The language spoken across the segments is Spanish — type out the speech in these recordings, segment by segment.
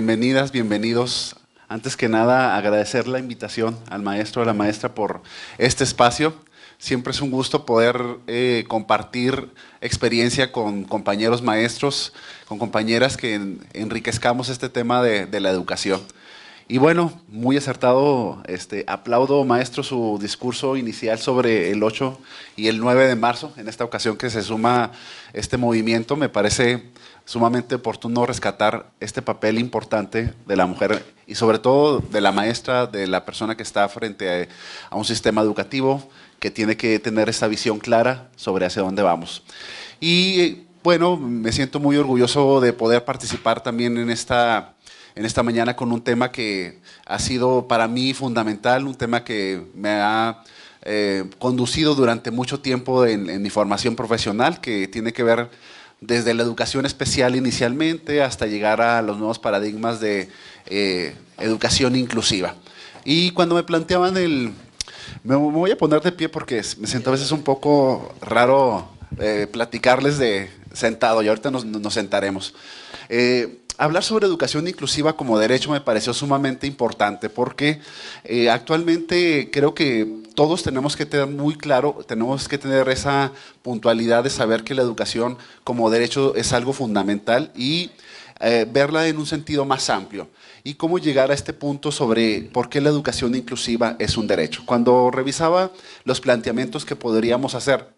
Bienvenidas, bienvenidos. Antes que nada, agradecer la invitación al maestro, a la maestra por este espacio. Siempre es un gusto poder compartir experiencia con compañeros maestros, con compañeras que enriquezcamos este tema de la educación. Y bueno, muy acertado, aplaudo maestro su discurso inicial sobre el 8 y el 9 de marzo, en esta ocasión que se suma este movimiento. Me parece sumamente oportuno rescatar este papel importante de la mujer y sobre todo de la maestra, de la persona que está frente a un sistema educativo que tiene que tener esta visión clara sobre hacia dónde vamos. Y bueno, me siento muy orgulloso de poder participar también en esta mañana con un tema que ha sido para mí fundamental, un tema que me ha conducido durante mucho tiempo en mi formación profesional, que tiene que ver desde la educación especial inicialmente hasta llegar a los nuevos paradigmas de educación inclusiva. Y cuando me planteaban me voy a poner de pie porque me siento a veces un poco raro platicarles de sentado, y ahorita nos sentaremos. Hablar sobre educación inclusiva como derecho me pareció sumamente importante porque actualmente creo que todos tenemos que tener muy claro, tenemos que tener esa puntualidad de saber que la educación como derecho es algo fundamental y verla en un sentido más amplio. Y cómo llegar a este punto sobre por qué la educación inclusiva es un derecho. Cuando revisaba los planteamientos que podríamos hacer,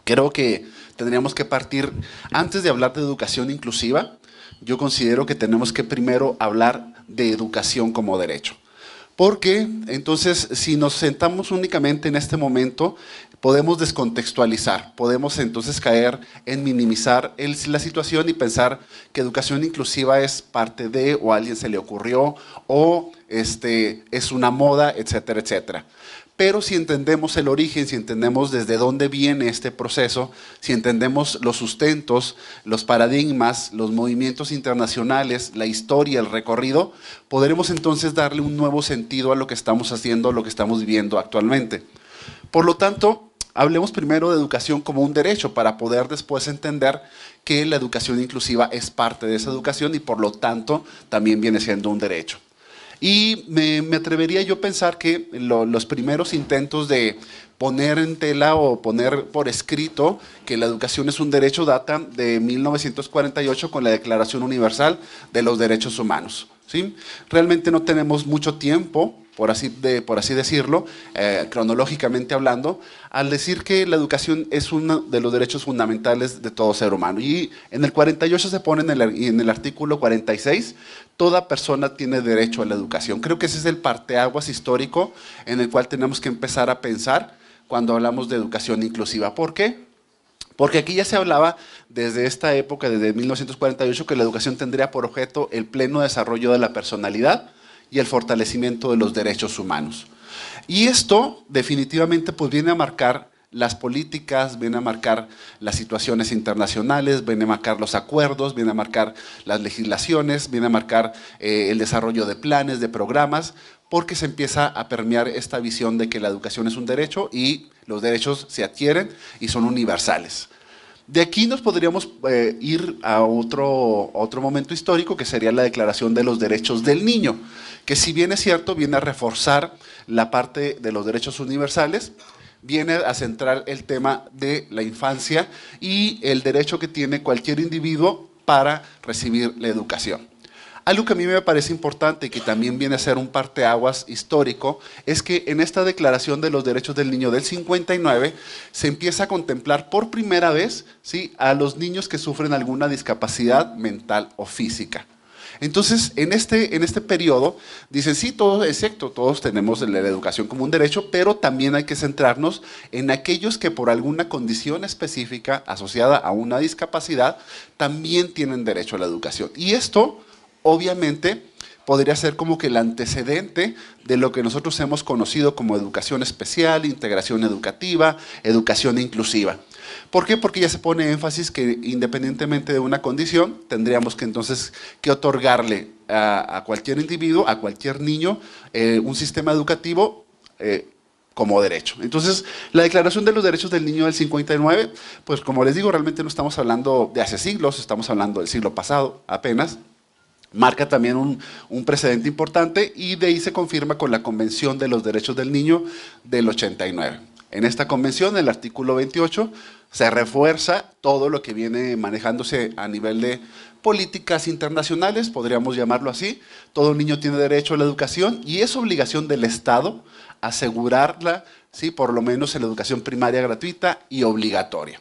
creo que tendríamos que partir, antes de hablar de educación inclusiva, yo considero que tenemos que primero hablar de educación como derecho. Porque entonces, si nos sentamos únicamente en este momento, podemos descontextualizar, podemos entonces caer en minimizar la situación y pensar que educación inclusiva es parte de, o a alguien se le ocurrió, o es una moda, etcétera, etcétera. Pero si entendemos el origen, si entendemos desde dónde viene este proceso, si entendemos los sustentos, los paradigmas, los movimientos internacionales, la historia, el recorrido, podremos entonces darle un nuevo sentido a lo que estamos haciendo, a lo que estamos viviendo actualmente. Por lo tanto, hablemos primero de educación como un derecho para poder después entender que la educación inclusiva es parte de esa educación y por lo tanto también viene siendo un derecho. Y me atrevería yo a pensar que los primeros intentos de poner en tela o poner por escrito que la educación es un derecho datan de 1948 con la Declaración Universal de los Derechos Humanos, ¿sí? Realmente no tenemos mucho tiempo, por así decirlo, cronológicamente hablando, al decir que la educación es uno de los derechos fundamentales de todo ser humano. Y en el 48 se pone en el artículo 46, toda persona tiene derecho a la educación. Creo que ese es el parteaguas histórico en el cual tenemos que empezar a pensar cuando hablamos de educación inclusiva. ¿Por qué? Porque aquí ya se hablaba desde esta época, desde 1948, que la educación tendría por objeto el pleno desarrollo de la personalidad y el fortalecimiento de los derechos humanos. Y esto definitivamente pues viene a marcar las políticas, viene a marcar las situaciones internacionales, viene a marcar los acuerdos, viene a marcar las legislaciones, viene a marcar el desarrollo de planes, de programas, porque se empieza a permear esta visión de que la educación es un derecho y los derechos se adquieren y son universales. De aquí nos podríamos ir a otro momento histórico que sería la Declaración de los Derechos del Niño, que si bien es cierto, viene a reforzar la parte de los derechos universales, viene a centrar el tema de la infancia y el derecho que tiene cualquier individuo para recibir la educación. Algo que a mí me parece importante y que también viene a ser un parteaguas histórico es que en esta Declaración de los Derechos del Niño del 59 se empieza a contemplar por primera vez, ¿sí?, a los niños que sufren alguna discapacidad mental o física. Entonces, en este periodo, dicen, sí, todo es cierto, todos tenemos la educación como un derecho, pero también hay que centrarnos en aquellos que por alguna condición específica asociada a una discapacidad, también tienen derecho a la educación. Y esto, obviamente, podría ser como que el antecedente de lo que nosotros hemos conocido como educación especial, integración educativa, educación inclusiva. ¿Por qué? Porque ya se pone énfasis que independientemente de una condición, tendríamos que entonces que otorgarle a cualquier individuo, a cualquier niño, un sistema educativo como derecho. Entonces, la Declaración de los Derechos del Niño del 59, pues como les digo, realmente no estamos hablando de hace siglos, estamos hablando del siglo pasado apenas, Marca también un precedente importante y de ahí se confirma con la Convención de los Derechos del Niño del 89. En esta convención, el artículo 28, se refuerza todo lo que viene manejándose a nivel de políticas internacionales, podríamos llamarlo así. Todo niño tiene derecho a la educación y es obligación del Estado asegurarla, ¿sí?, por lo menos en la educación primaria gratuita y obligatoria.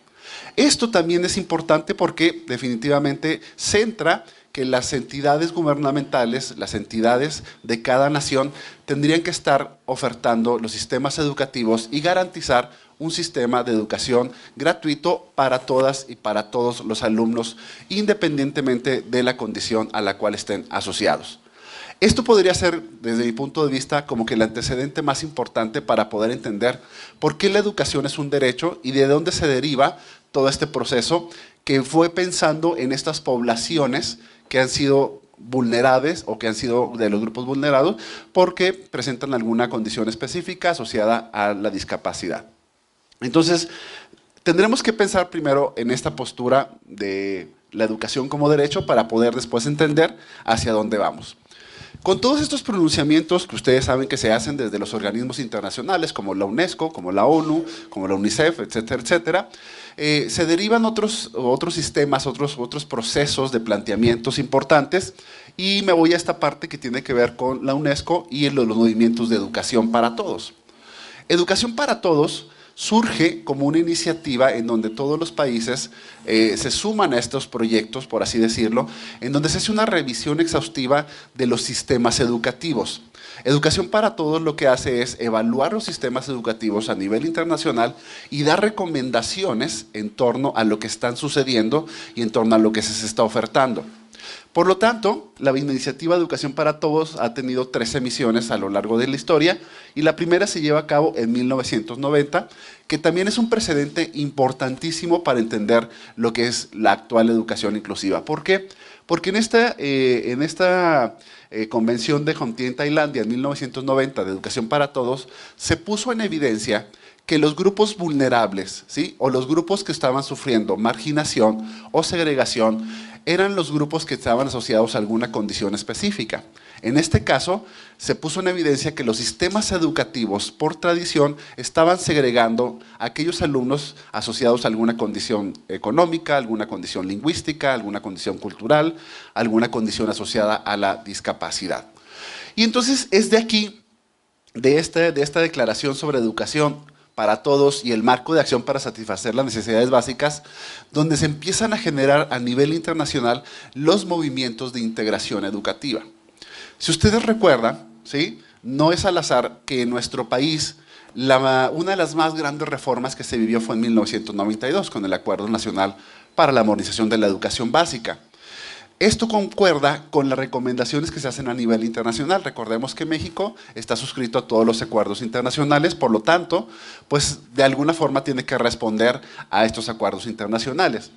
Esto también es importante porque definitivamente centra que las entidades gubernamentales, las entidades de cada nación, tendrían que estar ofertando los sistemas educativos y garantizar un sistema de educación gratuito para todas y para todos los alumnos, independientemente de la condición a la cual estén asociados. Esto podría ser, desde mi punto de vista, como que el antecedente más importante para poder entender por qué la educación es un derecho y de dónde se deriva todo este proceso que fue pensando en estas poblaciones que han sido vulnerables o que han sido de los grupos vulnerados porque presentan alguna condición específica asociada a la discapacidad. Entonces, tendremos que pensar primero en esta postura de la educación como derecho para poder después entender hacia dónde vamos. Con todos estos pronunciamientos que ustedes saben que se hacen desde los organismos internacionales como la UNESCO, como la ONU, como la UNICEF, etcétera, etcétera, se derivan otros sistemas, otros procesos de planteamientos importantes y me voy a esta parte que tiene que ver con la UNESCO y los movimientos de educación para todos. Educación para todos surge como una iniciativa en donde todos los países se suman a estos proyectos, por así decirlo, en donde se hace una revisión exhaustiva de los sistemas educativos. Educación para Todos lo que hace es evaluar los sistemas educativos a nivel internacional y dar recomendaciones en torno a lo que están sucediendo y en torno a lo que se está ofertando. Por lo tanto, la iniciativa Educación para Todos ha tenido 3 emisiones a lo largo de la historia y la primera se lleva a cabo en 1990, que también es un precedente importantísimo para entender lo que es la actual educación inclusiva. ¿Por qué? Porque en esta convención de Jomtien en Tailandia en 1990 de Educación para Todos se puso en evidencia que los grupos vulnerables, ¿sí?, o los grupos que estaban sufriendo marginación o segregación eran los grupos que estaban asociados a alguna condición específica. En este caso, se puso en evidencia que los sistemas educativos, por tradición, estaban segregando a aquellos alumnos asociados a alguna condición económica, alguna condición lingüística, alguna condición cultural, alguna condición asociada a la discapacidad. Y entonces es de aquí, de esta declaración sobre educación para todos y el marco de acción para satisfacer las necesidades básicas, donde se empiezan a generar a nivel internacional los movimientos de integración educativa. Si ustedes recuerdan, ¿sí?, no es al azar que en nuestro país una de las más grandes reformas que se vivió fue en 1992 con el Acuerdo Nacional para la Modernización de la Educación Básica. Esto concuerda con las recomendaciones que se hacen a nivel internacional. Recordemos que México está suscrito a todos los acuerdos internacionales, por lo tanto, pues de alguna forma tiene que responder a estos acuerdos internacionales.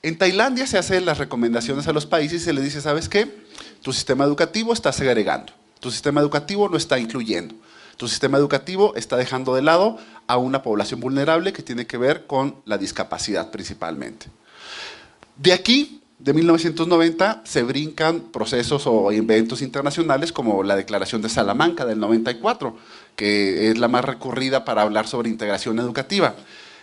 En Tailandia se hacen las recomendaciones a los países y se les dice, ¿sabes qué? Tu sistema educativo está segregando, tu sistema educativo no está incluyendo, tu sistema educativo está dejando de lado a una población vulnerable que tiene que ver con la discapacidad principalmente. De aquí, de 1990, se brincan procesos o eventos internacionales como la Declaración de Salamanca del 94, que es la más recurrida para hablar sobre integración educativa.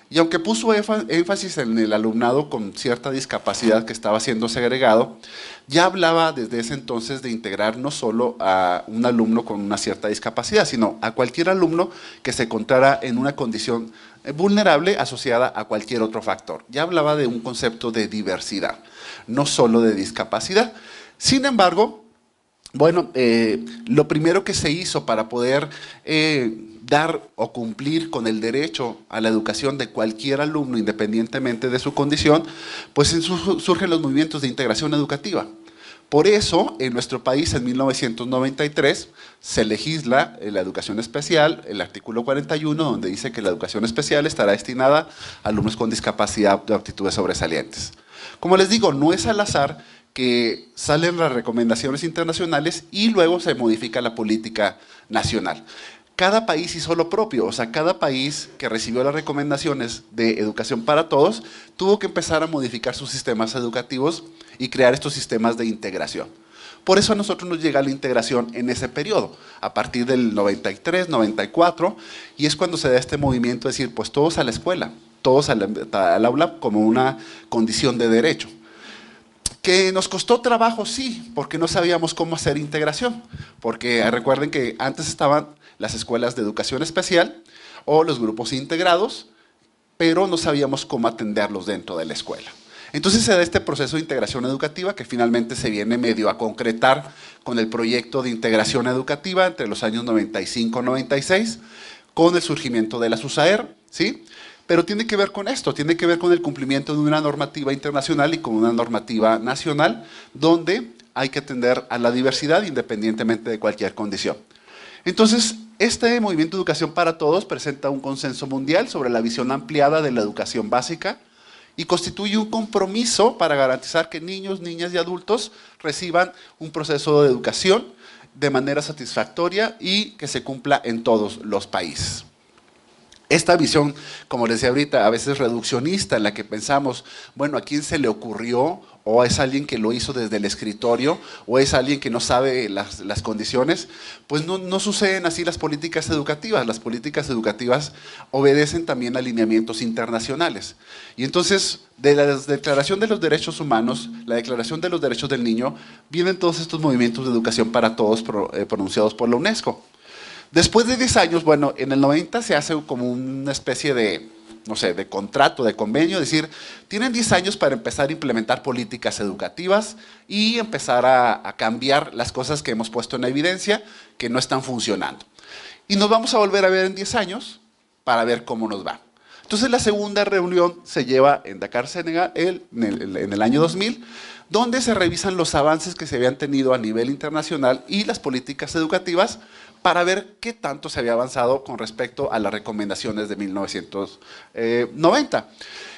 Y aunque puso énfasis en el alumnado con cierta discapacidad que estaba siendo segregado, ya hablaba desde ese entonces de integrar no solo a un alumno con una cierta discapacidad, sino a cualquier alumno que se encontrara en una condición vulnerable asociada a cualquier otro factor. Ya hablaba de un concepto de diversidad, no solo de discapacidad. Sin embargo, bueno, lo primero que se hizo para poder dar o cumplir con el derecho a la educación de cualquier alumno, independientemente de su condición, pues surgen los movimientos de integración educativa. Por eso, en nuestro país, en 1993, se legisla la educación especial, el artículo 41, donde dice que la educación especial estará destinada a alumnos con discapacidad de aptitudes sobresalientes. Como les digo, no es al azar que salen las recomendaciones internacionales y luego se modifica la política nacional. Cada país hizo lo propio, o sea, cada país que recibió las recomendaciones de Educación para Todos tuvo que empezar a modificar sus sistemas educativos y crear estos sistemas de integración. Por eso a nosotros nos llega la integración en ese periodo, a partir del 93, 94, y es cuando se da este movimiento de decir, pues todos a la escuela, todos al aula como una condición de derecho. ¿Que nos costó trabajo? Sí, porque no sabíamos cómo hacer integración. Porque recuerden que antes estaban las escuelas de educación especial o los grupos integrados, pero no sabíamos cómo atenderlos dentro de la escuela. Entonces se da este proceso de integración educativa que finalmente se viene medio a concretar con el proyecto de integración educativa entre los años 95-96, con el surgimiento de la SUSAER, ¿sí? Pero tiene que ver con esto, tiene que ver con el cumplimiento de una normativa internacional y con una normativa nacional, donde hay que atender a la diversidad independientemente de cualquier condición. Entonces, este movimiento de educación para todos presenta un consenso mundial sobre la visión ampliada de la educación básica y constituye un compromiso para garantizar que niños, niñas y adultos reciban un proceso de educación de manera satisfactoria y que se cumpla en todos los países. Esta visión, como les decía ahorita, a veces reduccionista, en la que pensamos, bueno, ¿a quién se le ocurrió? ¿O es alguien que lo hizo desde el escritorio? ¿O es alguien que no sabe las condiciones? Pues no suceden así las políticas educativas. Las políticas educativas obedecen también a alineamientos internacionales. Y entonces, de la Declaración de los Derechos Humanos, la Declaración de los Derechos del Niño, vienen todos estos movimientos de educación para todos pronunciados por la UNESCO. Después de 10 años, bueno, en el 90 se hace como una especie de, no sé, de contrato, de convenio, es decir, tienen 10 años para empezar a implementar políticas educativas y empezar a cambiar las cosas que hemos puesto en evidencia que no están funcionando. Y nos vamos a volver a ver en 10 años para ver cómo nos va. Entonces la segunda reunión se lleva en Dakar, Senegal, en el año 2000, donde se revisan los avances que se habían tenido a nivel internacional y las políticas educativas para ver qué tanto se había avanzado con respecto a las recomendaciones de 1990.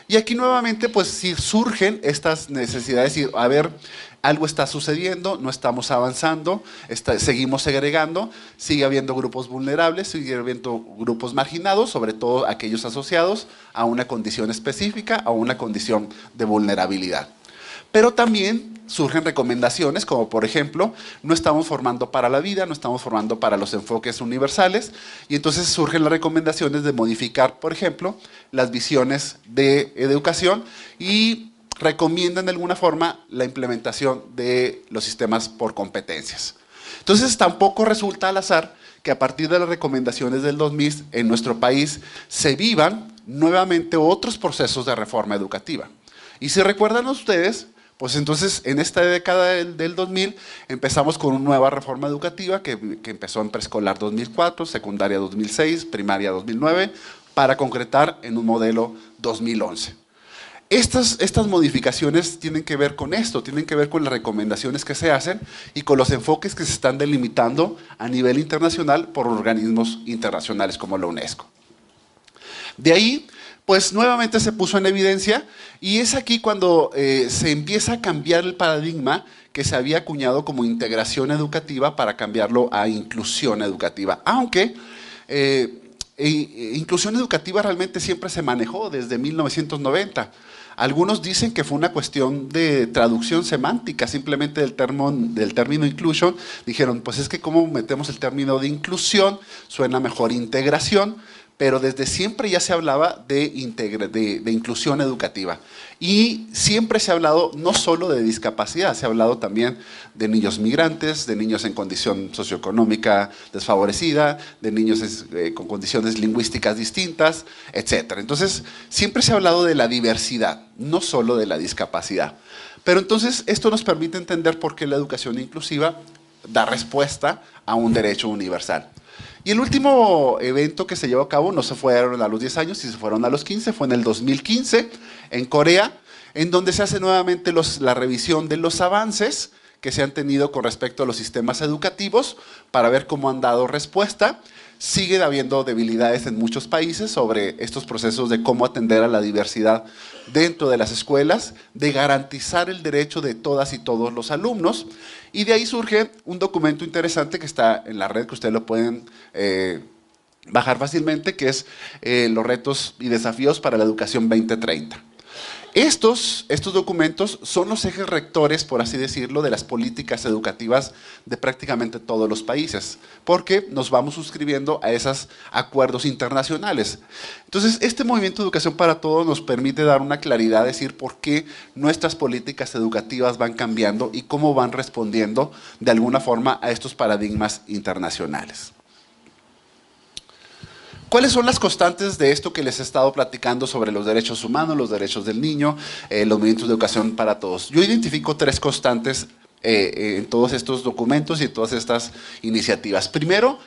Y aquí nuevamente pues sí surgen estas necesidades y a ver, algo está sucediendo, no estamos avanzando, seguimos segregando, sigue habiendo grupos vulnerables, sigue habiendo grupos marginados, sobre todo aquellos asociados a una condición específica, a una condición de vulnerabilidad. Pero también surgen recomendaciones como por ejemplo, no estamos formando para la vida, no estamos formando para los enfoques universales y entonces surgen las recomendaciones de modificar, por ejemplo, las visiones de educación y recomiendan de alguna forma la implementación de los sistemas por competencias. Entonces tampoco resulta al azar que a partir de las recomendaciones del 2000 en nuestro país se vivan nuevamente otros procesos de reforma educativa. Y si recuerdan ustedes, pues entonces en esta década del 2000 empezamos con una nueva reforma educativa que empezó en preescolar 2004, secundaria 2006, primaria 2009, para concretar en un modelo 2011. Estas modificaciones tienen que ver con esto, tienen que ver con las recomendaciones que se hacen y con los enfoques que se están delimitando a nivel internacional por organismos internacionales como la UNESCO. De ahí, pues nuevamente se puso en evidencia y es aquí cuando se empieza a cambiar el paradigma que se había acuñado como integración educativa para cambiarlo a inclusión educativa. Aunque inclusión educativa realmente siempre se manejó desde 1990. Algunos dicen que fue una cuestión de traducción semántica, simplemente del término inclusion. Dijeron, pues es que cómo metemos el término de inclusión, suena mejor integración, pero desde siempre ya se hablaba de inclusión educativa. Y siempre se ha hablado no solo de discapacidad, se ha hablado también de niños migrantes, de niños en condición socioeconómica desfavorecida, de niños con condiciones lingüísticas distintas, etc. Entonces, siempre se ha hablado de la diversidad, no solo de la discapacidad. Pero entonces, esto nos permite entender por qué la educación inclusiva da respuesta a un derecho universal. Y el último evento que se llevó a cabo no se fueron a los 10 años, sino se fueron a los 15, fue en el 2015 en Corea, en donde se hace nuevamente la revisión de los avances que se han tenido con respecto a los sistemas educativos para ver cómo han dado respuesta. Sigue habiendo debilidades en muchos países sobre estos procesos de cómo atender a la diversidad dentro de las escuelas, de garantizar el derecho de todas y todos los alumnos. Y de ahí surge un documento interesante que está en la red, que ustedes lo pueden bajar fácilmente, que es los retos y desafíos para la educación 2030. Estos documentos son los ejes rectores, por así decirlo, de las políticas educativas de prácticamente todos los países, porque nos vamos suscribiendo a esos acuerdos internacionales. Entonces, este movimiento de educación para todos nos permite dar una claridad, decir por qué nuestras políticas educativas van cambiando y cómo van respondiendo de alguna forma a estos paradigmas internacionales. ¿Cuáles son las constantes de esto que les he estado platicando sobre los derechos humanos, los derechos del niño, los movimientos de educación para todos? Yo identifico tres constantes en todos estos documentos y en todas estas iniciativas. Primero,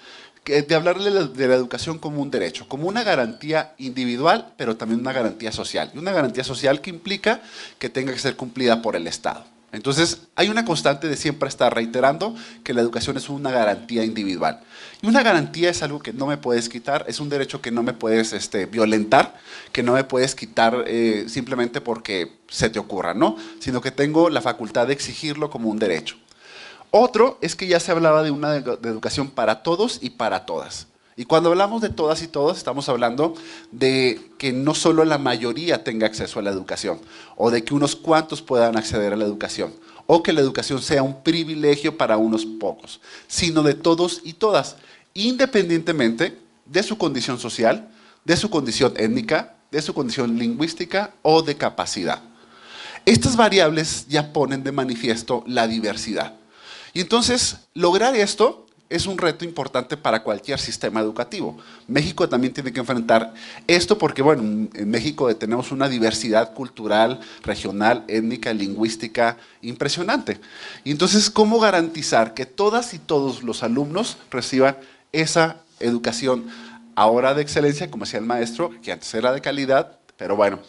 de hablar de la educación como un derecho, como una garantía individual, pero también una garantía social. Y una garantía social que implica que tenga que ser cumplida por el Estado. Entonces, hay una constante de siempre estar reiterando que la educación es una garantía individual. Y una garantía es algo que no me puedes quitar, es un derecho que no me puedes violentar, que no me puedes quitar simplemente porque se te ocurra, ¿no? Sino que tengo la facultad de exigirlo como un derecho. Otro es que ya se hablaba de una de educación para todos y para todas. Y cuando hablamos de todas y todos, estamos hablando de que no solo la mayoría tenga acceso a la educación, o de que unos cuantos puedan acceder a la educación, o que la educación sea un privilegio para unos pocos, sino de todos y todas, independientemente de su condición social, de su condición étnica, de su condición lingüística o de capacidad. Estas variables ya ponen de manifiesto la diversidad. Y entonces, lograr esto es un reto importante para cualquier sistema educativo. México también tiene que enfrentar esto porque, bueno, en México tenemos una diversidad cultural, regional, étnica, lingüística impresionante. Y entonces, ¿cómo garantizar que todas y todos los alumnos reciban esa educación ahora de excelencia, como decía el maestro, que antes era de calidad, pero bueno,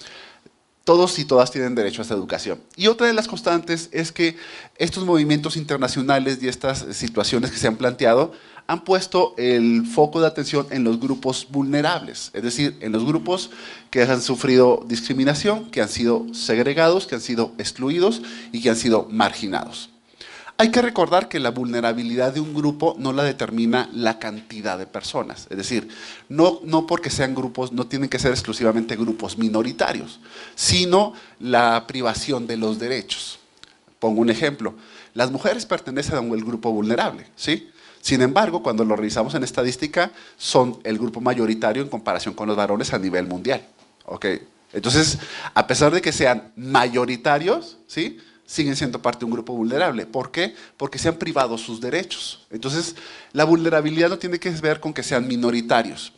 todos y todas tienen derecho a esta educación? Y otra de las constantes es que estos movimientos internacionales y estas situaciones que se han planteado han puesto el foco de atención en los grupos vulnerables, es decir, en los grupos que han sufrido discriminación, que han sido segregados, que han sido excluidos y que han sido marginados. Hay que recordar que la vulnerabilidad de un grupo no la determina la cantidad de personas. Es decir, no porque sean grupos, no tienen que ser exclusivamente grupos minoritarios, sino la privación de los derechos. Pongo un ejemplo. Las mujeres pertenecen a un grupo vulnerable, ¿sí? Sin embargo, cuando lo revisamos en estadística, son el grupo mayoritario en comparación con los varones a nivel mundial. ¿Ok? Entonces, a pesar de que sean mayoritarios, ¿sí?, siguen siendo parte de un grupo vulnerable. ¿Por qué? Porque se han privado sus derechos. Entonces, la vulnerabilidad no tiene que ver con que sean minoritarios,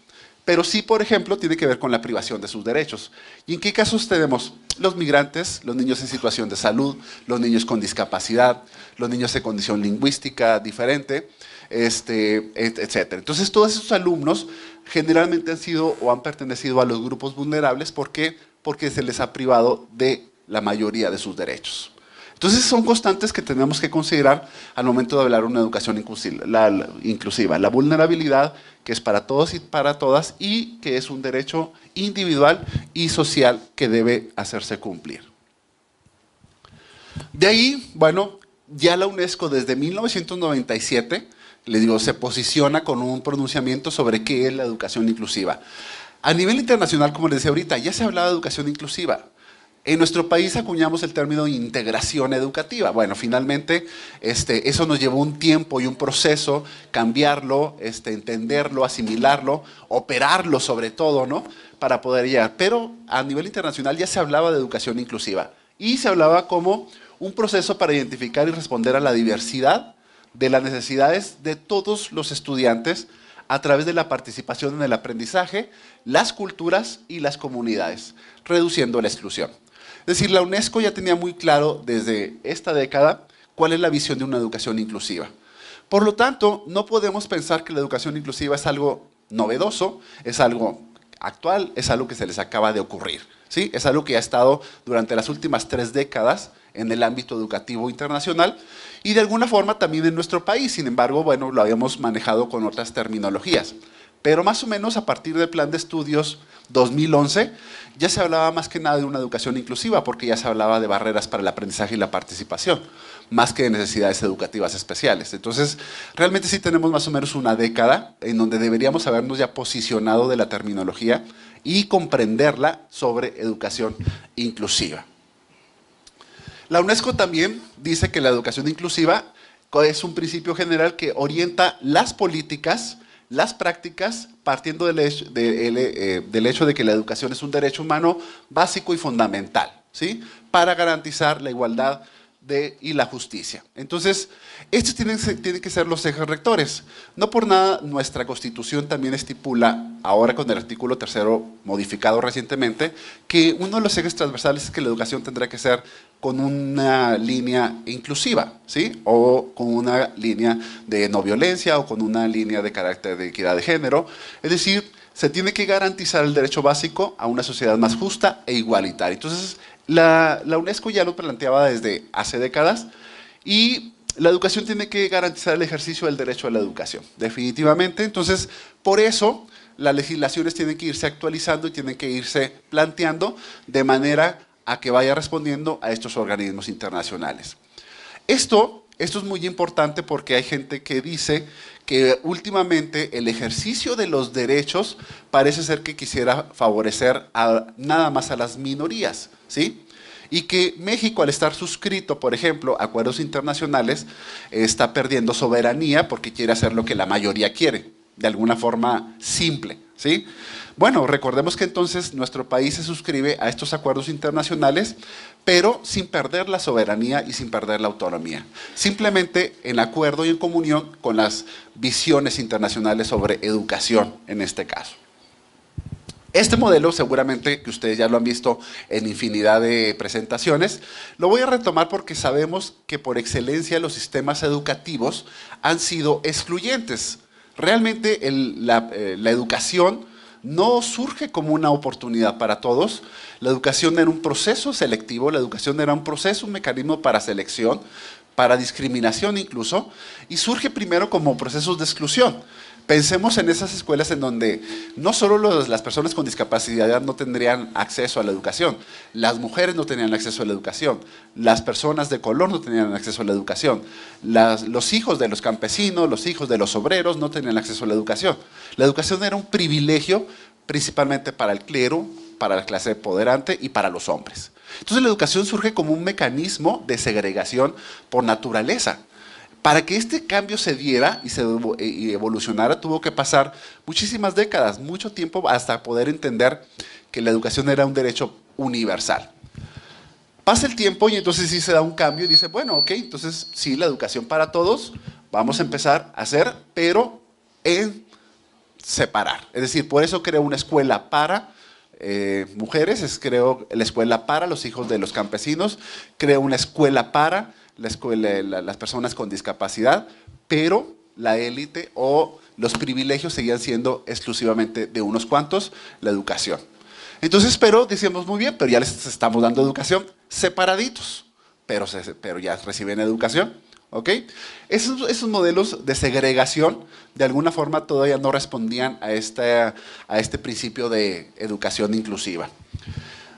pero sí, por ejemplo, tiene que ver con la privación de sus derechos. ¿Y en qué casos tenemos? Los migrantes, los niños en situación de salud, los niños con discapacidad, los niños de condición lingüística diferente, etc. Entonces, todos esos alumnos generalmente han sido o han pertenecido a los grupos vulnerables. ¿Por qué? Porque se les ha privado de la mayoría de sus derechos. Entonces son constantes que tenemos que considerar al momento de hablar de una educación inclusiva. La vulnerabilidad, que es para todos y para todas, y que es un derecho individual y social que debe hacerse cumplir. De ahí, bueno, ya la UNESCO desde 1997, les digo, se posiciona con un pronunciamiento sobre qué es la educación inclusiva. A nivel internacional, como les decía ahorita, ya se hablaba de educación inclusiva. En nuestro país acuñamos el término integración educativa. Bueno, finalmente eso nos llevó un tiempo y un proceso, cambiarlo, entenderlo, asimilarlo, operarlo sobre todo, ¿no?, para poder llegar. Pero a nivel internacional ya se hablaba de educación inclusiva y se hablaba como un proceso para identificar y responder a la diversidad de las necesidades de todos los estudiantes a través de la participación en el aprendizaje, las culturas y las comunidades, reduciendo la exclusión. Es decir, la UNESCO ya tenía muy claro desde esta década cuál es la visión de una educación inclusiva. Por lo tanto, no podemos pensar que la educación inclusiva es algo novedoso, es algo actual, es algo que se les acaba de ocurrir, ¿sí? Es algo que ha estado durante las últimas 3 décadas en el ámbito educativo internacional y de alguna forma también en nuestro país. Sin embargo, bueno, lo habíamos manejado con otras terminologías. Pero más o menos a partir del Plan de Estudios 2011 ya se hablaba más que nada de una educación inclusiva, porque ya se hablaba de barreras para el aprendizaje y la participación, más que de necesidades educativas especiales. Entonces, realmente sí tenemos más o menos una década en donde deberíamos habernos ya posicionado de la terminología y comprenderla sobre educación inclusiva. La UNESCO también dice que la educación inclusiva es un principio general que orienta las políticas, las prácticas, partiendo del hecho de que la educación es un derecho humano básico y fundamental, ¿sí? Para garantizar la igualdad y la justicia. Entonces, estos tienen que ser los ejes rectores. No por nada nuestra Constitución también estipula, ahora con el artículo 3º modificado recientemente, que uno de los ejes transversales es que la educación tendrá que ser con una línea inclusiva, ¿sí? O con una línea de no violencia o con una línea de carácter de equidad de género. Es decir, se tiene que garantizar el derecho básico a una sociedad más justa e igualitaria. Entonces, la UNESCO ya lo planteaba desde hace décadas y la educación tiene que garantizar el ejercicio del derecho a la educación, definitivamente. Entonces, por eso, las legislaciones tienen que irse actualizando y tienen que irse planteando de manera a que vaya respondiendo a estos organismos internacionales. Esto es muy importante porque hay gente que dice que últimamente el ejercicio de los derechos parece ser que quisiera favorecer nada más a las minorías, ¿sí? Y que México, al estar suscrito, por ejemplo, a acuerdos internacionales, está perdiendo soberanía porque quiere hacer lo que la mayoría quiere, de alguna forma simple, ¿sí? Bueno, recordemos que entonces nuestro país se suscribe a estos acuerdos internacionales, pero sin perder la soberanía y sin perder la autonomía. Simplemente en acuerdo y en comunión con las visiones internacionales sobre educación en este caso. Este modelo, seguramente que ustedes ya lo han visto en infinidad de presentaciones, lo voy a retomar porque sabemos que por excelencia los sistemas educativos han sido excluyentes. Realmente la educación no surge como una oportunidad para todos. La educación era un proceso selectivo, la educación era un proceso, un mecanismo para selección, para discriminación incluso, y surge primero como procesos de exclusión. Pensemos en esas escuelas en donde no solo las personas con discapacidad no tendrían acceso a la educación, las mujeres no tenían acceso a la educación, las personas de color no tenían acceso a la educación, los hijos de los campesinos, los hijos de los obreros no tenían acceso a la educación. La educación era un privilegio principalmente para el clero, para la clase poderante y para los hombres. Entonces la educación surge como un mecanismo de segregación por naturaleza. Para que este cambio se diera y evolucionara, tuvo que pasar muchísimas décadas, mucho tiempo, hasta poder entender que la educación era un derecho universal. Pasa el tiempo y entonces sí se da un cambio y dice, bueno, ok, entonces sí, la educación para todos, vamos a empezar a hacer, pero en separar. Es decir, por eso creo una escuela para mujeres, creo la escuela para los hijos de los campesinos, creo una escuela para las personas con discapacidad, pero la élite o los privilegios seguían siendo exclusivamente de unos cuantos, la educación. Entonces, pero decíamos muy bien, pero ya les estamos dando educación separaditos, pero ya reciben educación, ¿ok? Esos modelos de segregación, de alguna forma todavía no respondían a este principio de educación inclusiva.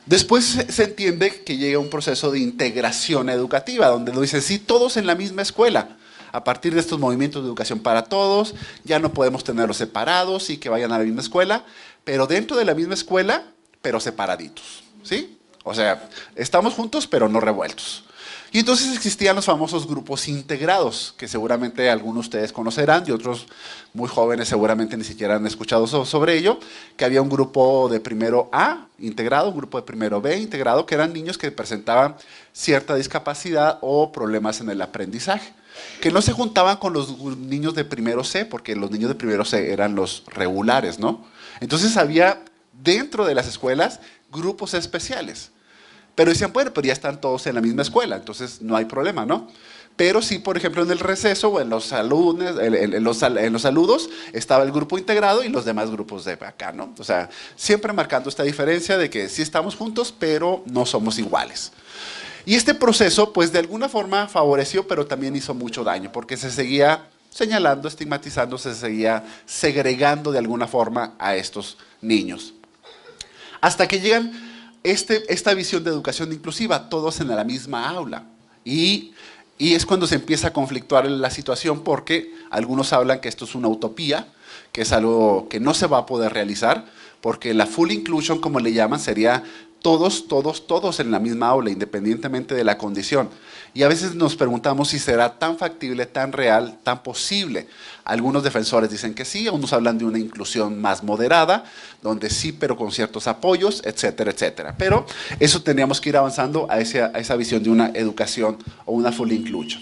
Después se entiende que llega un proceso de integración educativa, donde lo dicen, sí, todos en la misma escuela. A partir de estos movimientos de educación para todos, ya no podemos tenerlos separados y que vayan a la misma escuela, pero dentro de la misma escuela, pero separaditos, ¿sí? O sea, estamos juntos, pero no revueltos. Y entonces existían los famosos grupos integrados, que seguramente algunos de ustedes conocerán y otros muy jóvenes seguramente ni siquiera han escuchado sobre ello, que había un grupo de primero A integrado, un grupo de primero B integrado, que eran niños que presentaban cierta discapacidad o problemas en el aprendizaje, que no se juntaban con los niños de primero C, porque los niños de primero C eran los regulares, ¿no? Entonces había dentro de las escuelas grupos especiales. Pero decían, bueno, pero ya están todos en la misma escuela, entonces no hay problema, ¿no? Pero sí, por ejemplo, en el receso o en los saludos estaba el grupo integrado y los demás grupos de acá, ¿no? O sea, siempre marcando esta diferencia de que sí estamos juntos, pero no somos iguales. Y este proceso, pues de alguna forma favoreció, pero también hizo mucho daño, porque se seguía señalando, estigmatizando, se seguía segregando de alguna forma a estos niños. Hasta que llegan esta visión de educación inclusiva, todos en la misma aula. Y es cuando se empieza a conflictuar la situación porque algunos hablan que esto es una utopía, que es algo que no se va a poder realizar, porque la full inclusion, como le llaman, sería todos en la misma aula, independientemente de la condición. Y a veces nos preguntamos si será tan factible, tan real, tan posible. Algunos defensores dicen que sí, unos hablan de una inclusión más moderada, donde sí, pero con ciertos apoyos, etcétera, etcétera. Pero eso tendríamos que ir avanzando a esa visión de una educación o una full inclusion.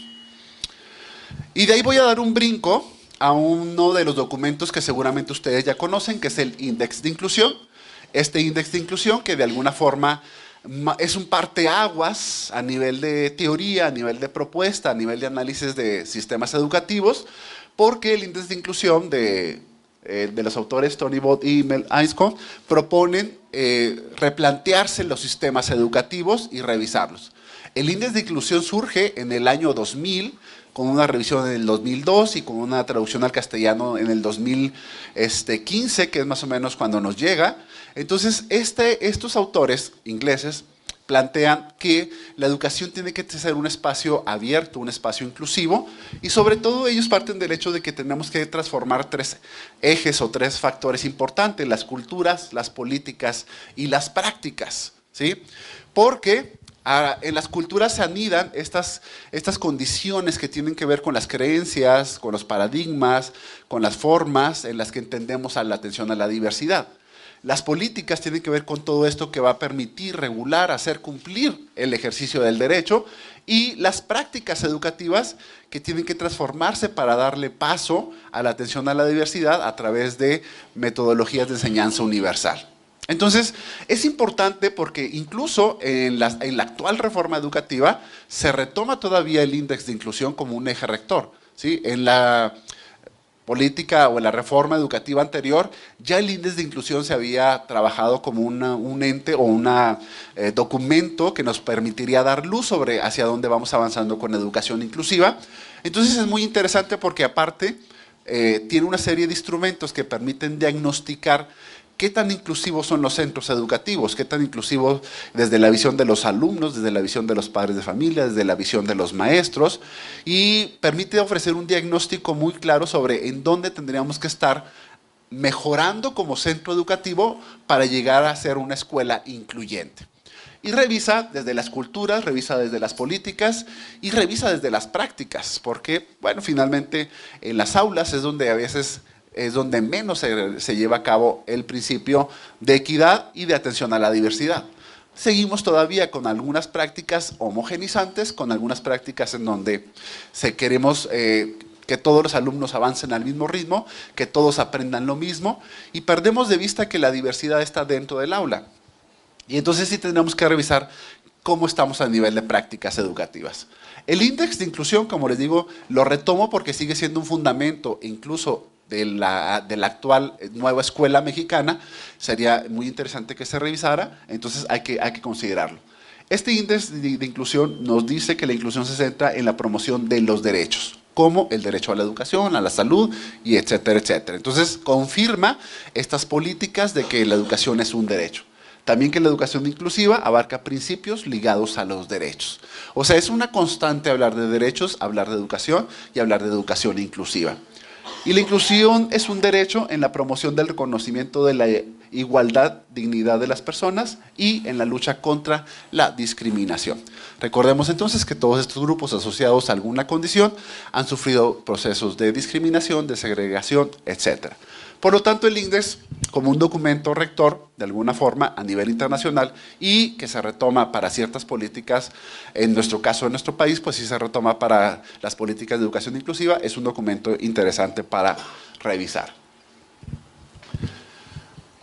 Y de ahí voy a dar un brinco a uno de los documentos que seguramente ustedes ya conocen, que es el Índice de Inclusión. Este índice de inclusión que de alguna forma es un parteaguas a nivel de teoría, a nivel de propuesta, a nivel de análisis de sistemas educativos, porque el índice de inclusión de los autores Tony Bott y Mel Eiskov proponen replantearse los sistemas educativos y revisarlos. El índice de inclusión surge en el año 2000, con una revisión en el 2002 y con una traducción al castellano en el 2015, que es más o menos cuando nos llega. Entonces, estos autores ingleses plantean que la educación tiene que ser un espacio abierto, un espacio inclusivo, y sobre todo ellos parten del hecho de que tenemos que transformar 3 ejes o 3 factores importantes: las culturas, las políticas y las prácticas, ¿sí? Porque en las culturas se anidan estas condiciones que tienen que ver con las creencias, con los paradigmas, con las formas en las que entendemos a la atención a la diversidad. Las políticas tienen que ver con todo esto que va a permitir regular, hacer cumplir el ejercicio del derecho, y las prácticas educativas que tienen que transformarse para darle paso a la atención a la diversidad a través de metodologías de enseñanza universal. Entonces, es importante porque incluso en la actual reforma educativa se retoma todavía el índice de inclusión como un eje rector, ¿sí? En la política o en la reforma educativa anterior, ya el índice de inclusión se había trabajado como un ente o un documento que nos permitiría dar luz sobre hacia dónde vamos avanzando con educación inclusiva. Entonces es muy interesante porque aparte tiene una serie de instrumentos que permiten diagnosticar qué tan inclusivos son los centros educativos, qué tan inclusivos desde la visión de los alumnos, desde la visión de los padres de familia, desde la visión de los maestros, y permite ofrecer un diagnóstico muy claro sobre en dónde tendríamos que estar mejorando como centro educativo para llegar a ser una escuela incluyente. Y revisa desde las culturas, revisa desde las políticas y revisa desde las prácticas, porque, bueno, finalmente en las aulas es donde a veces es donde menos se lleva a cabo el principio de equidad y de atención a la diversidad. Seguimos todavía con algunas prácticas homogenizantes, con algunas prácticas en donde queremos que todos los alumnos avancen al mismo ritmo, que todos aprendan lo mismo, y perdemos de vista que la diversidad está dentro del aula. Y entonces sí tendremos que revisar cómo estamos a nivel de prácticas educativas. El índice de inclusión, como les digo, lo retomo porque sigue siendo un fundamento incluso de la actual nueva escuela mexicana. Sería muy interesante que se revisara, entonces hay que considerarlo. Este índice de inclusión nos dice que la inclusión se centra en la promoción de los derechos, como el derecho a la educación, a la salud, y etcétera, etcétera. Entonces confirma estas políticas de que la educación es un derecho. También que la educación inclusiva abarca principios ligados a los derechos. O sea, es una constante hablar de derechos, hablar de educación y hablar de educación inclusiva. Y la inclusión es un derecho en la promoción del reconocimiento de la igualdad, dignidad de las personas y en la lucha contra la discriminación. Recordemos entonces que todos estos grupos asociados a alguna condición han sufrido procesos de discriminación, de segregación, etc. Por lo tanto, el índice, como un documento rector, de alguna forma, a nivel internacional, y que se retoma para ciertas políticas, en nuestro caso, en nuestro país, pues sí se retoma para las políticas de educación inclusiva, es un documento interesante para revisar.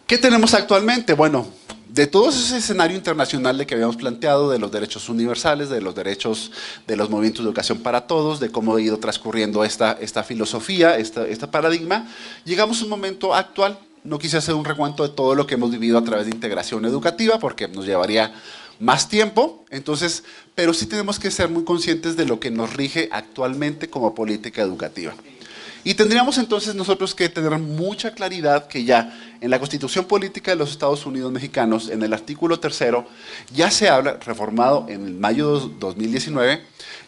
¿Qué tenemos actualmente? Bueno, de todo ese escenario internacional de que habíamos planteado, de los derechos universales, de los derechos de los movimientos de educación para todos, de cómo ha ido transcurriendo esta filosofía, este paradigma, llegamos a un momento actual. No quise hacer un recuento de todo lo que hemos vivido a través de integración educativa, porque nos llevaría más tiempo, entonces, pero sí tenemos que ser muy conscientes de lo que nos rige actualmente como política educativa. Y tendríamos entonces nosotros que tener mucha claridad que ya en la Constitución Política de los Estados Unidos Mexicanos, en el artículo 3º, ya se habla, reformado en mayo de 2019,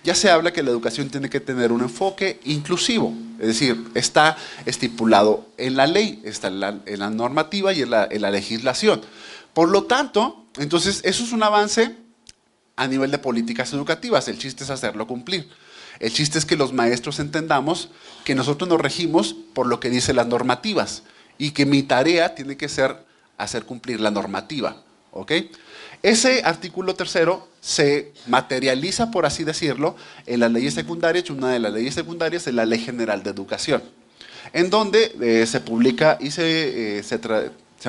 ya se habla que la educación tiene que tener un enfoque inclusivo. Es decir, está estipulado en la ley, está en la normativa y en la legislación. Por lo tanto, entonces, eso es un avance a nivel de políticas educativas. El chiste es hacerlo cumplir. El chiste es que los maestros entendamos que nosotros nos regimos por lo que dicen las normativas y que mi tarea tiene que ser hacer cumplir la normativa. ¿Ok? Ese artículo tercero se materializa, por así decirlo, en las leyes secundarias, y una de las leyes secundarias es la Ley General de Educación, en donde se publica y se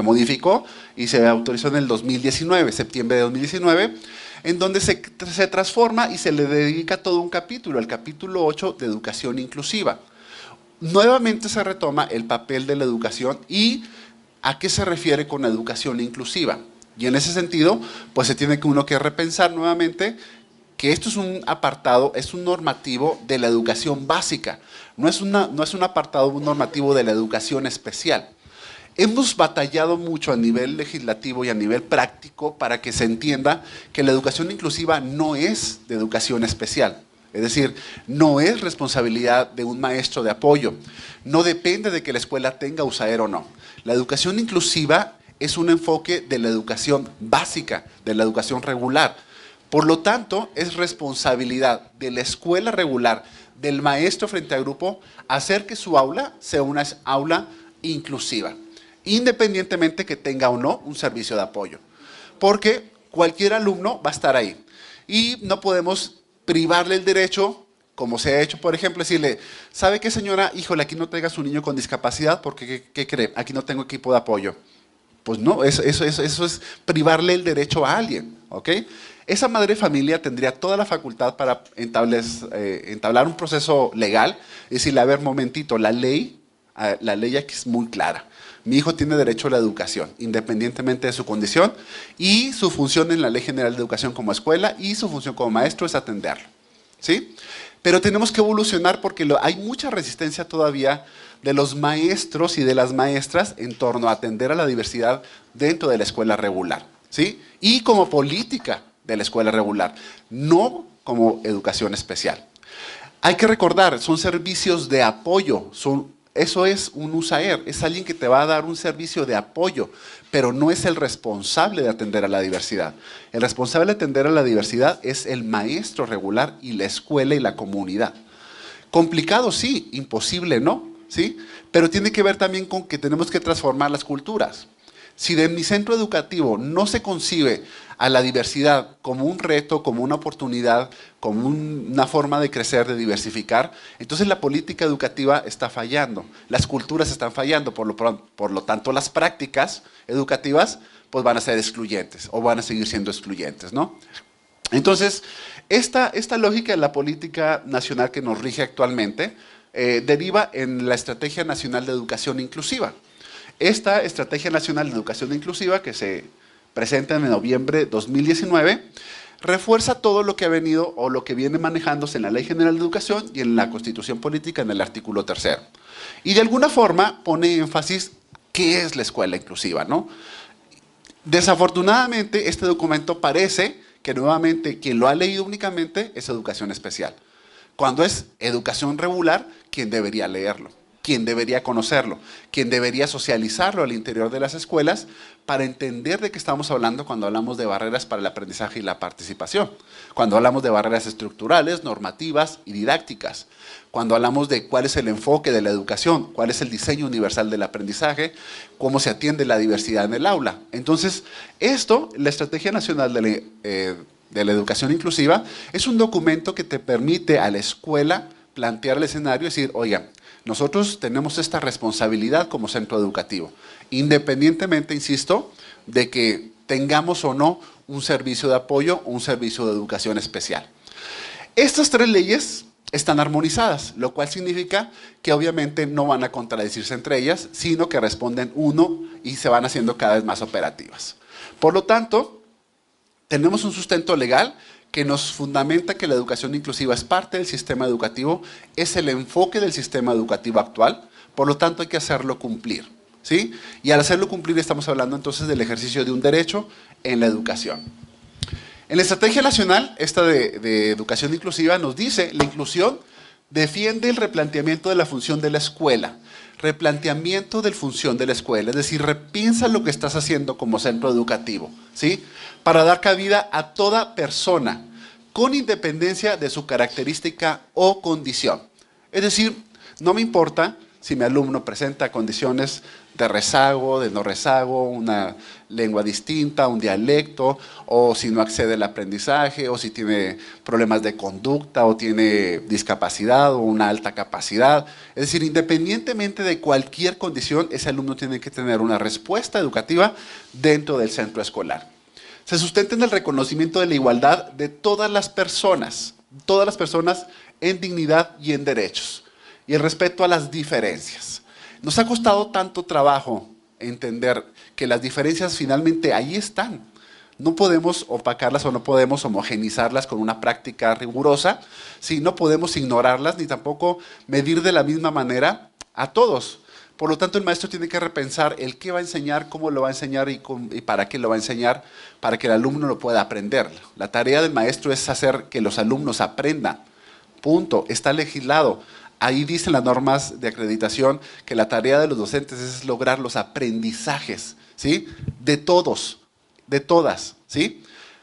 modificó y se autorizó en el 2019, septiembre de 2019, en donde se transforma y se le dedica todo un capítulo, el capítulo 8 de Educación Inclusiva. Nuevamente se retoma el papel de la educación y a qué se refiere con educación inclusiva. Y en ese sentido, pues se tiene uno que repensar nuevamente que esto es un apartado, es un normativo de la educación básica, no es un apartado, un normativo de la educación especial. Hemos batallado mucho a nivel legislativo y a nivel práctico para que se entienda que la educación inclusiva no es de educación especial. Es decir, no es responsabilidad de un maestro de apoyo, no depende de que la escuela tenga USAER o no. La educación inclusiva es un enfoque de la educación básica, de la educación regular. Por lo tanto, es responsabilidad de la escuela regular, del maestro frente al grupo, hacer que su aula sea una aula inclusiva, independientemente que tenga o no un servicio de apoyo. Porque cualquier alumno va a estar ahí. Y no podemos privarle el derecho, como se ha hecho, por ejemplo, decirle, ¿sabe qué, señora? Híjole, aquí no traiga a su niño con discapacidad porque, ¿qué cree? Aquí no tengo equipo de apoyo. Pues no, eso es privarle el derecho a alguien, ¿ok? Esa madre de familia tendría toda la facultad para entablar un proceso legal y decirle, a ver, momentito, la ley aquí es muy clara. Mi hijo tiene derecho a la educación, independientemente de su condición, y su función en la Ley General de Educación como escuela y su función como maestro es atenderlo, ¿sí? Pero tenemos que evolucionar porque hay mucha resistencia todavía de los maestros y de las maestras en torno a atender a la diversidad dentro de la escuela regular, ¿sí? Y como política de la escuela regular, no como educación especial. Hay que recordar, son servicios de apoyo, eso es un USAER, es alguien que te va a dar un servicio de apoyo, pero no es el responsable de atender a la diversidad. El responsable de atender a la diversidad es el maestro regular y la escuela y la comunidad. Complicado, sí, imposible, no, ¿sí? Pero tiene que ver también con que tenemos que transformar las culturas. Si de mi centro educativo no se concibe a la diversidad como un reto, como una oportunidad, como una forma de crecer, de diversificar, entonces la política educativa está fallando, las culturas están fallando, por lo tanto las prácticas educativas pues van a ser excluyentes o van a seguir siendo excluyentes, ¿no? Entonces, esta lógica de la política nacional que nos rige actualmente deriva en la Estrategia Nacional de Educación Inclusiva. Esta Estrategia Nacional de Educación Inclusiva, que se presenta en noviembre de 2019, refuerza todo lo que ha venido o lo que viene manejándose en la Ley General de Educación y en la Constitución Política en el artículo 3. Y de alguna forma pone énfasis qué es la escuela inclusiva, ¿no? Desafortunadamente, este documento parece que nuevamente quien lo ha leído únicamente es educación especial, cuando es educación regular quien debería leerlo, quien debería conocerlo, quien debería socializarlo al interior de las escuelas para entender de qué estamos hablando cuando hablamos de barreras para el aprendizaje y la participación, cuando hablamos de barreras estructurales, normativas y didácticas, cuando hablamos de cuál es el enfoque de la educación, cuál es el diseño universal del aprendizaje, cómo se atiende la diversidad en el aula. Entonces, la Estrategia Nacional de la Educación Inclusiva es un documento que te permite a la escuela plantear el escenario y decir, oiga, nosotros tenemos esta responsabilidad como centro educativo, independientemente, insisto, de que tengamos o no un servicio de apoyo o un servicio de educación especial. Estas tres leyes están armonizadas, lo cual significa que obviamente no van a contradecirse entre ellas, sino que responden uno y se van haciendo cada vez más operativas. Por lo tanto, tenemos un sustento legal que nos fundamenta que la educación inclusiva es parte del sistema educativo, es el enfoque del sistema educativo actual, por lo tanto hay que hacerlo cumplir, ¿sí? Y al hacerlo cumplir estamos hablando entonces del ejercicio de un derecho en la educación. En la Estrategia Nacional, esta de Educación Inclusiva, nos dice la inclusión defiende el replanteamiento de la función de la escuela, replanteamiento de la función de la escuela, es decir, repiensa lo que estás haciendo como centro educativo, ¿sí? Para dar cabida a toda persona, con independencia de su característica o condición. Es decir, no me importa si mi alumno presenta condiciones de rezago, de no rezago, una lengua distinta, un dialecto, o si no accede al aprendizaje, o si tiene problemas de conducta, o tiene discapacidad, o una alta capacidad. Es decir, independientemente de cualquier condición, ese alumno tiene que tener una respuesta educativa dentro del centro escolar. Se sustenta en el reconocimiento de la igualdad de todas las personas en dignidad y en derechos, y el respeto a las diferencias. Nos ha costado tanto trabajo entender que las diferencias finalmente ahí están. No podemos opacarlas o no podemos homogenizarlas con una práctica rigurosa, sí, no podemos ignorarlas ni tampoco medir de la misma manera a todos. Por lo tanto, el maestro tiene que repensar el qué va a enseñar, cómo lo va a enseñar y para qué lo va a enseñar, para que el alumno lo pueda aprender. La tarea del maestro es hacer que los alumnos aprendan. Punto. Está legislado. Ahí dicen las normas de acreditación que la tarea de los docentes es lograr los aprendizajes, ¿sí? De todos, de todas, ¿sí?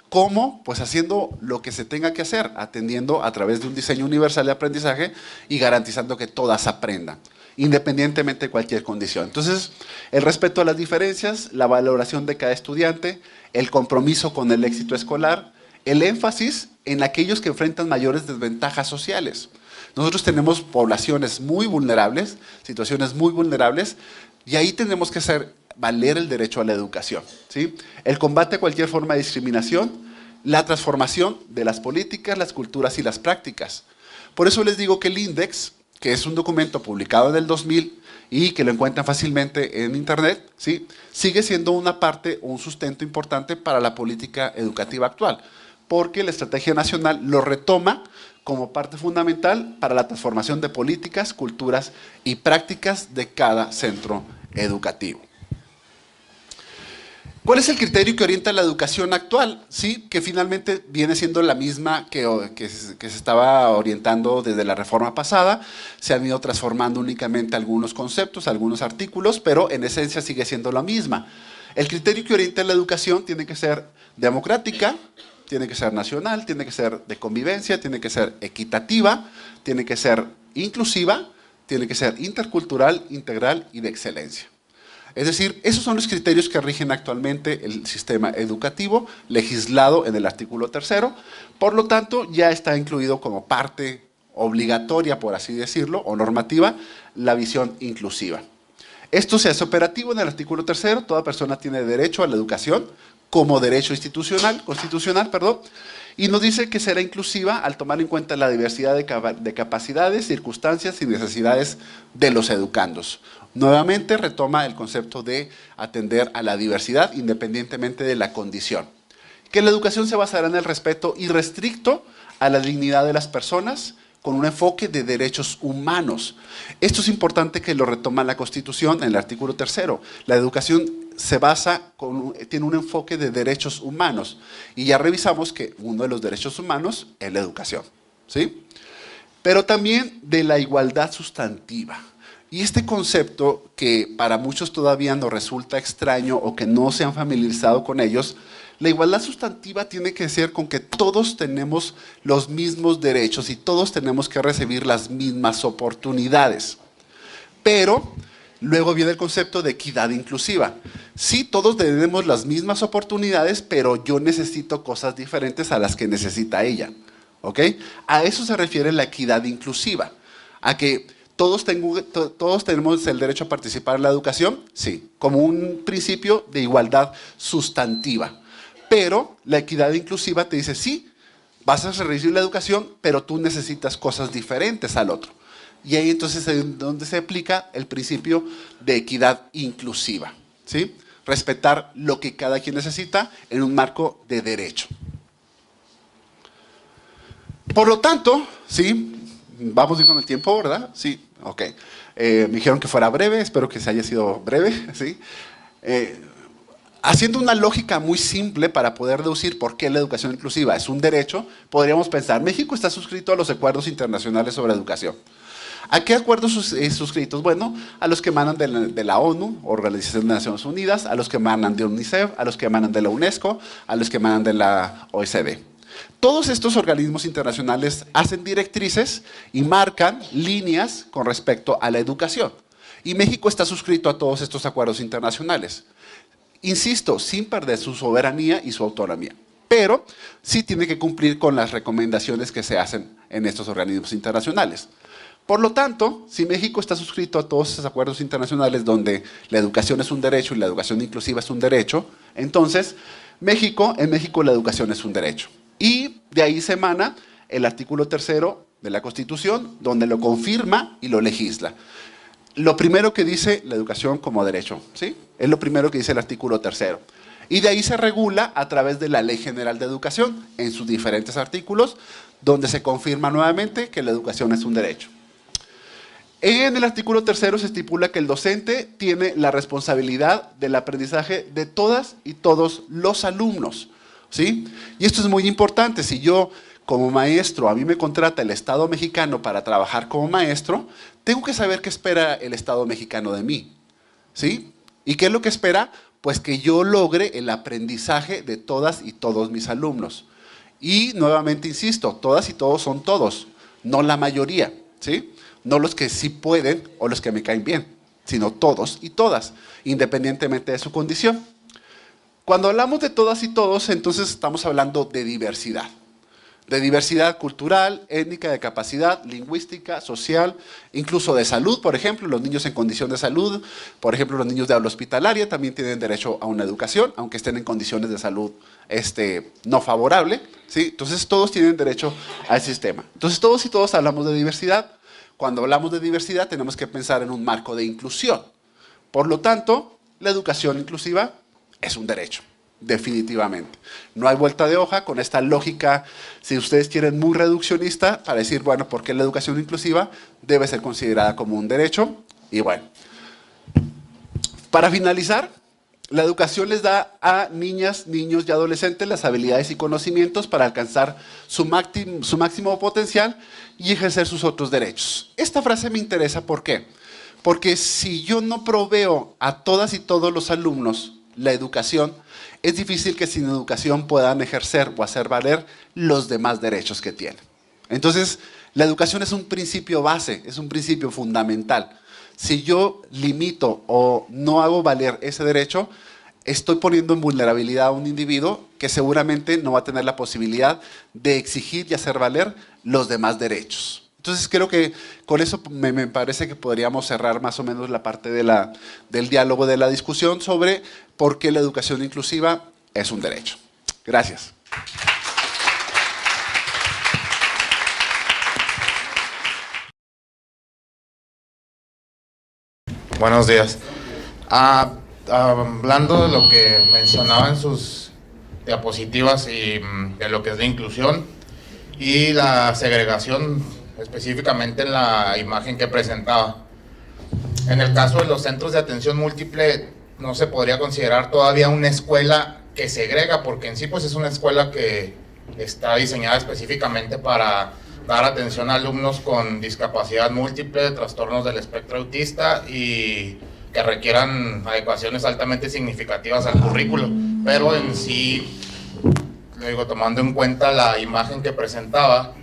¿Cómo? Pues haciendo lo que se tenga que hacer, atendiendo a través de un diseño universal de aprendizaje y garantizando que todas aprendan, independientemente de cualquier condición. Entonces, el respeto a las diferencias, la valoración de cada estudiante, el compromiso con el éxito escolar, el énfasis en aquellos que enfrentan mayores desventajas sociales. Nosotros tenemos poblaciones muy vulnerables, situaciones muy vulnerables, y ahí tenemos que hacer valer el derecho a la educación, ¿sí? El combate a cualquier forma de discriminación, la transformación de las políticas, las culturas y las prácticas. Por eso les digo que el Index, que es un documento publicado en el 2000 y que lo encuentran fácilmente en internet, ¿sí? Sigue siendo una parte o un sustento importante para la política educativa actual, porque la estrategia nacional lo retoma como parte fundamental para la transformación de políticas, culturas y prácticas de cada centro educativo. ¿Cuál es el criterio que orienta la educación actual? Sí, que finalmente viene siendo la misma que se estaba orientando desde la reforma pasada. Se han ido transformando únicamente algunos conceptos, algunos artículos, pero en esencia sigue siendo la misma. El criterio que orienta la educación tiene que ser democrática, tiene que ser nacional, tiene que ser de convivencia, tiene que ser equitativa, tiene que ser inclusiva, tiene que ser intercultural, integral y de excelencia. Es decir, esos son los criterios que rigen actualmente el sistema educativo, legislado en el artículo 3º. Por lo tanto, ya está incluido como parte obligatoria, por así decirlo, o normativa, la visión inclusiva. Esto se hace operativo en el artículo 3º, toda persona tiene derecho a la educación como derecho constitucional, y nos dice que será inclusiva al tomar en cuenta la diversidad de capacidades, circunstancias y necesidades de los educandos. Nuevamente retoma el concepto de atender a la diversidad independientemente de la condición. Que la educación se basará en el respeto irrestricto a la dignidad de las personas con un enfoque de derechos humanos. Esto es importante que lo retoma la Constitución en el artículo 3º. La educación se basa, tiene un enfoque de derechos humanos. Y ya revisamos que uno de los derechos humanos es la educación, ¿sí? Pero también de la igualdad sustantiva. Y este concepto, que para muchos todavía nos resulta extraño o que no se han familiarizado con ellos, la igualdad sustantiva tiene que ser con que todos tenemos los mismos derechos y todos tenemos que recibir las mismas oportunidades. Pero luego viene el concepto de equidad inclusiva. Sí, todos tenemos las mismas oportunidades, pero yo necesito cosas diferentes a las que necesita ella, ¿ok? A eso se refiere la equidad inclusiva, a que todos tenemos el derecho a participar en la educación, sí, como un principio de igualdad sustantiva. Pero la equidad inclusiva te dice, sí, vas a recibir la educación, pero tú necesitas cosas diferentes al otro. Y ahí entonces es donde se aplica el principio de equidad inclusiva, ¿sí? Respetar lo que cada quien necesita en un marco de derecho. Por lo tanto, ¿sí? Vamos a ir con el tiempo, ¿verdad? Sí, ok. Me dijeron que fuera breve, espero que se haya sido breve, ¿sí? Haciendo una lógica muy simple para poder deducir por qué la educación inclusiva es un derecho, podríamos pensar, México está suscrito a los acuerdos internacionales sobre educación. ¿A qué acuerdos suscritos? Bueno, a los que emanan de la ONU, Organización de Naciones Unidas, a los que emanan de UNICEF, a los que emanan de la UNESCO, a los que emanan de la OECD. Todos estos organismos internacionales hacen directrices y marcan líneas con respecto a la educación. Y México está suscrito a todos estos acuerdos internacionales. Insisto, sin perder su soberanía y su autonomía. Pero sí tiene que cumplir con las recomendaciones que se hacen en estos organismos internacionales. Por lo tanto, si México está suscrito a todos esos acuerdos internacionales donde la educación es un derecho y la educación inclusiva es un derecho, entonces en México la educación es un derecho. Y de ahí se emana el artículo 3º de la Constitución, donde lo confirma y lo legisla. Lo primero que dice la educación como derecho, ¿sí? Es lo primero que dice el artículo 3º. Y de ahí se regula a través de la Ley General de Educación, en sus diferentes artículos, donde se confirma nuevamente que la educación es un derecho. En el artículo 3º se estipula que el docente tiene la responsabilidad del aprendizaje de todas y todos los alumnos, ¿sí? Y esto es muy importante. Si yo, como maestro, a mí me contrata el Estado mexicano para trabajar como maestro, tengo que saber qué espera el Estado mexicano de mí, ¿sí? ¿Y qué es lo que espera? Pues que yo logre el aprendizaje de todas y todos mis alumnos. Y nuevamente insisto, todas y todos son todos, no la mayoría, ¿sí? No los que sí pueden o los que me caen bien, sino todos y todas, independientemente de su condición. Cuando hablamos de todas y todos, entonces estamos hablando de diversidad. De diversidad cultural, étnica, de capacidad, lingüística, social, incluso de salud, por ejemplo, los niños en condición de salud, por ejemplo, los niños de habla hospitalaria también tienen derecho a una educación, aunque estén en condiciones de salud no favorable, ¿sí? Entonces todos tienen derecho al sistema. Entonces todos y todos hablamos de diversidad. Cuando hablamos de diversidad tenemos que pensar en un marco de inclusión. Por lo tanto, la educación inclusiva es un derecho. Definitivamente. No hay vuelta de hoja con esta lógica, si ustedes quieren, muy reduccionista, para decir, bueno, ¿por qué la educación inclusiva debe ser considerada como un derecho? Y bueno, para finalizar, la educación les da a niñas, niños y adolescentes las habilidades y conocimientos para alcanzar su máximo potencial y ejercer sus otros derechos. Esta frase me interesa, ¿por qué? Porque si yo no proveo a todas y todos los alumnos la educación, es difícil que sin educación puedan ejercer o hacer valer los demás derechos que tienen. Entonces, la educación es un principio base, es un principio fundamental. Si yo limito o no hago valer ese derecho, estoy poniendo en vulnerabilidad a un individuo que seguramente no va a tener la posibilidad de exigir y hacer valer los demás derechos. Entonces creo que con eso me parece que podríamos cerrar más o menos la parte del diálogo, de la discusión sobre por qué la educación inclusiva es un derecho. Gracias. Buenos días. Hablando de lo que mencionaba en sus diapositivas y de lo que es la inclusión y la segregación, específicamente en la imagen que presentaba. En el caso de los centros de atención múltiple, no se podría considerar todavía una escuela que segrega, porque en sí pues es una escuela que está diseñada específicamente para dar atención a alumnos con discapacidad múltiple, trastornos del espectro autista y que requieran adecuaciones altamente significativas al currículo, pero en sí, tomando en cuenta la imagen que presentaba,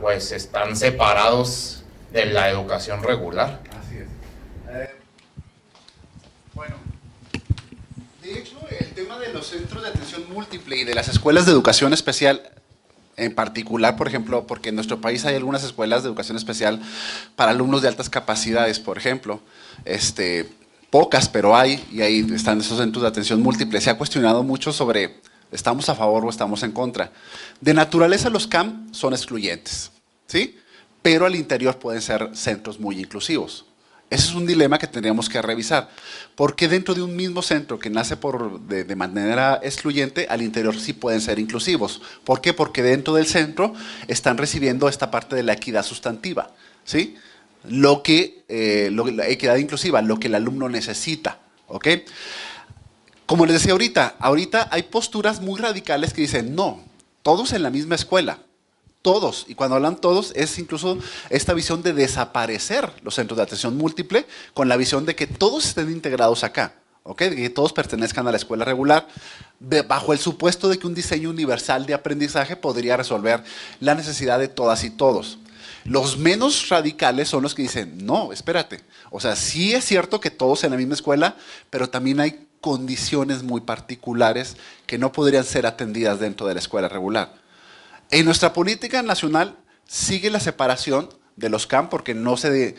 pues están separados de la educación regular. Así es. Bueno, de hecho, el tema de los centros de atención múltiple y de las escuelas de educación especial, en particular, por ejemplo, porque en nuestro país hay algunas escuelas de educación especial para alumnos de altas capacidades, por ejemplo, pocas, pero hay, y ahí están esos centros de atención múltiple. Se ha cuestionado mucho sobre estamos a favor o estamos en contra. De naturaleza los CAM son excluyentes, ¿sí? Pero al interior pueden ser centros muy inclusivos. Ese es un dilema que tendríamos que revisar. ¿Por qué dentro de un mismo centro que nace de manera excluyente, al interior sí pueden ser inclusivos? ¿Por qué? Porque dentro del centro están recibiendo esta parte de la equidad sustantiva, ¿sí? La equidad inclusiva, lo que el alumno necesita, ¿ok? Como les decía ahorita hay posturas muy radicales que dicen, no, todos en la misma escuela, todos. Y cuando hablan todos es incluso esta visión de desaparecer los centros de atención múltiple con la visión de que todos estén integrados acá. ¿Ok? De que todos pertenezcan a la escuela regular, bajo el supuesto de que un diseño universal de aprendizaje podría resolver la necesidad de todas y todos. Los menos radicales son los que dicen, no, espérate. O sea, sí es cierto que todos en la misma escuela, pero también hay condiciones muy particulares que no podrían ser atendidas dentro de la escuela regular. En nuestra política nacional sigue la separación de los CAM porque no se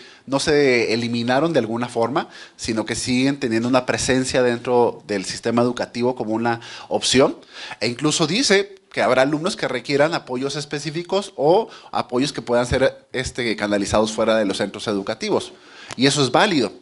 eliminaron de alguna forma, sino que siguen teniendo una presencia dentro del sistema educativo como una opción. E incluso dice que habrá alumnos que requieran apoyos específicos o apoyos que puedan ser canalizados fuera de los centros educativos. Y eso es válido.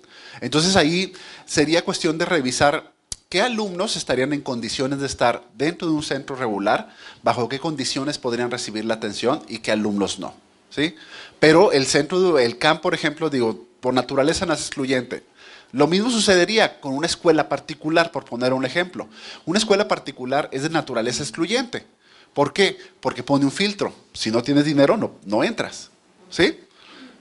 Entonces ahí sería cuestión de revisar qué alumnos estarían en condiciones de estar dentro de un centro regular, bajo qué condiciones podrían recibir la atención y qué alumnos no. ¿Sí? Pero el CAM, por ejemplo, por naturaleza no es excluyente. Lo mismo sucedería con una escuela particular, por poner un ejemplo. Una escuela particular es de naturaleza excluyente. ¿Por qué? Porque pone un filtro. Si no tienes dinero, no entras. ¿Sí?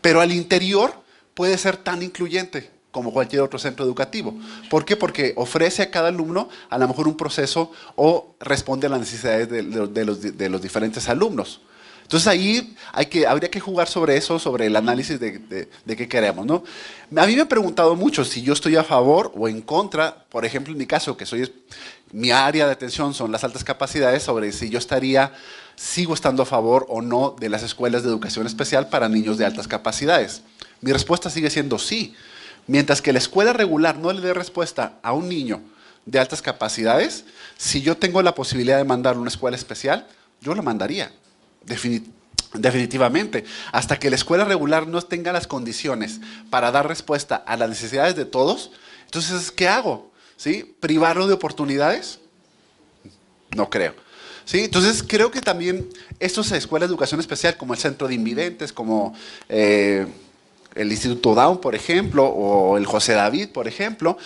Pero al interior puede ser tan incluyente como cualquier otro centro educativo. ¿Por qué? Porque ofrece a cada alumno a lo mejor un proceso o responde a las necesidades de los diferentes alumnos. Entonces ahí habría que jugar sobre eso, sobre el análisis de qué queremos, ¿no? A mí me han preguntado mucho si yo estoy a favor o en contra, por ejemplo en mi caso, mi área de atención son las altas capacidades, sobre si yo sigo estando a favor o no de las escuelas de educación especial para niños de altas capacidades. Mi respuesta sigue siendo sí. Mientras que la escuela regular no le dé respuesta a un niño de altas capacidades, si yo tengo la posibilidad de mandarlo a una escuela especial, yo lo mandaría. Definitivamente, hasta que la escuela regular no tenga las condiciones para dar respuesta a las necesidades de todos, entonces, ¿qué hago? ¿Sí? ¿Privarlo de oportunidades? No creo. ¿Sí? Entonces, creo que también estas escuelas de educación especial, como el Centro de Invidentes, como el Instituto Down, por ejemplo, o el José David, por ejemplo,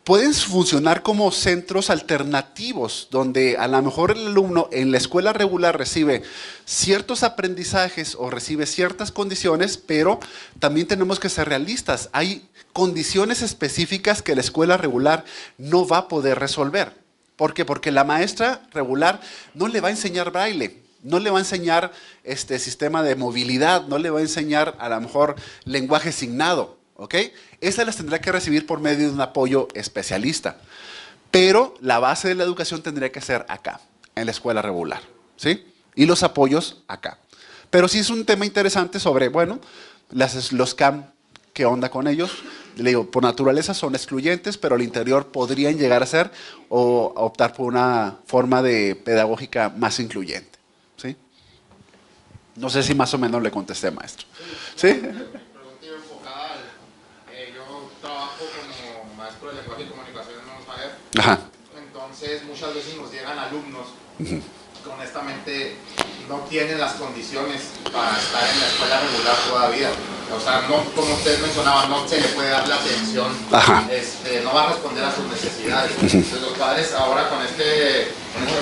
pueden funcionar como centros alternativos, donde a lo mejor el alumno en la escuela regular recibe ciertos aprendizajes o recibe ciertas condiciones, pero también tenemos que ser realistas. Hay condiciones específicas que la escuela regular no va a poder resolver. ¿Por qué? Porque la maestra regular no le va a enseñar braille, no le va a enseñar sistema de movilidad, no le va a enseñar a lo mejor lenguaje signado. ¿Ok? Esas las tendrá que recibir por medio de un apoyo especialista. Pero la base de la educación tendría que ser acá, en la escuela regular. ¿Sí? Y los apoyos acá. Pero sí es un tema interesante sobre, bueno, los CAM, ¿qué onda con ellos? Le digo, por naturaleza son excluyentes, pero al interior podrían llegar a ser o optar por una forma de pedagógica más incluyente. ¿Sí? No sé si más o menos le contesté, maestro. ¿Sí? Ajá. Entonces muchas veces nos llegan alumnos que honestamente no tienen las condiciones para estar en la escuela regular todavía. O sea, no, como ustedes mencionaban, no se le puede dar la atención, no va a responder a sus necesidades. Entonces los padres ahora con esta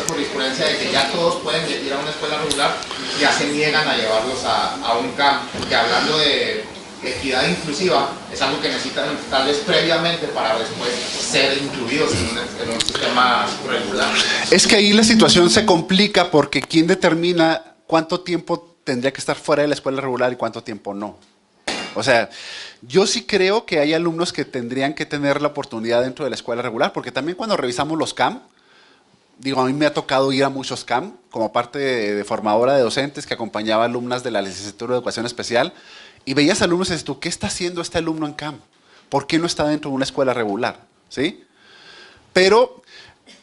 jurisprudencia de que ya todos pueden ir a una escuela regular, ya se niegan a llevarlos a un CAM, que hablando de equidad inclusiva es algo que necesitan tal vez previamente para después ser incluidos en un sistema regular. Es que ahí la situación se complica porque ¿quién determina cuánto tiempo tendría que estar fuera de la escuela regular y cuánto tiempo no? O sea, yo sí creo que hay alumnos que tendrían que tener la oportunidad dentro de la escuela regular, porque también cuando revisamos los CAM, a mí me ha tocado ir a muchos CAM como parte de formadora de docentes que acompañaba alumnas de la licenciatura de educación especial. Y veías alumnos y dices tú, ¿qué está haciendo este alumno en CAM? ¿Por qué no está dentro de una escuela regular? ¿Sí? Pero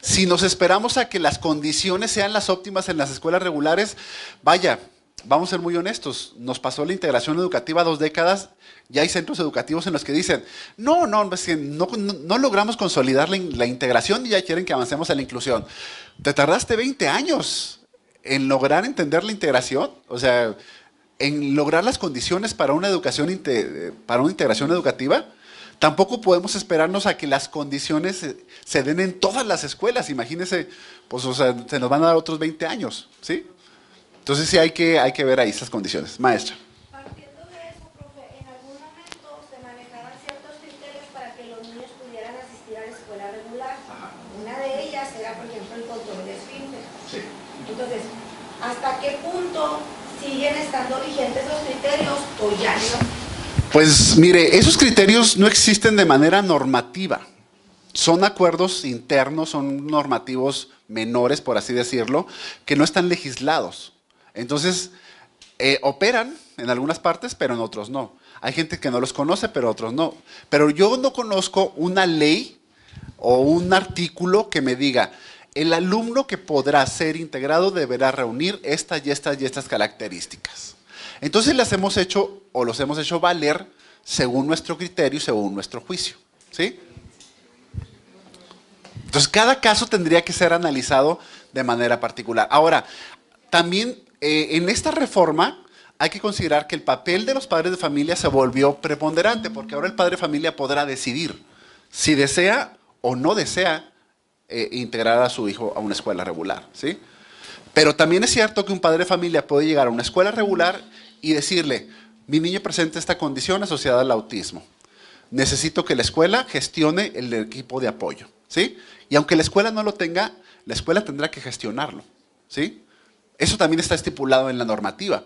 si nos esperamos a que las condiciones sean las óptimas en las escuelas regulares, vaya, vamos a ser muy honestos, nos pasó la integración educativa 2 décadas, ya hay centros educativos en los que dicen, no logramos consolidar la integración y ya quieren que avancemos a la inclusión. Te tardaste 20 años en lograr entender la integración, o sea, en lograr las condiciones para una educación, para una integración educativa, Tampoco podemos esperarnos a que las condiciones se den en todas las escuelas. Imagínense, pues, o sea, se nos van a dar otros 20 años, ¿sí? Entonces sí hay que ver ahí esas condiciones. Maestra. Partiendo de eso, profe, en algún momento se manejaban ciertos criterios para que los niños pudieran asistir a la escuela regular. Una de ellas era, por ejemplo, el control de esfínter. Sí. Entonces, ¿hasta qué punto siguen estando vigentes los criterios o ya no? Pues mire, esos criterios no existen de manera normativa. Son acuerdos internos, son normativos menores, por así decirlo, que no están legislados. Entonces, operan en algunas partes, pero en otros no. Hay gente que no los conoce, pero otros no. Pero yo no conozco una ley o un artículo que me diga, el alumno que podrá ser integrado deberá reunir estas y estas y estas características. Entonces las hemos hecho, o los hemos hecho valer según nuestro criterio y según nuestro juicio, ¿sí? Entonces cada caso tendría que ser analizado de manera particular. Ahora, también en esta reforma hay que considerar que el papel de los padres de familia se volvió preponderante, porque ahora el padre de familia podrá decidir si desea o no desea integrar a su hijo a una escuela regular, ¿sí? Pero también es cierto que un padre de familia puede llegar a una escuela regular y decirle, mi niño presenta esta condición asociada al autismo. Necesito que la escuela gestione el equipo de apoyo, ¿sí? Y aunque la escuela no lo tenga, la escuela tendrá que gestionarlo, ¿sí? Eso también está estipulado en la normativa.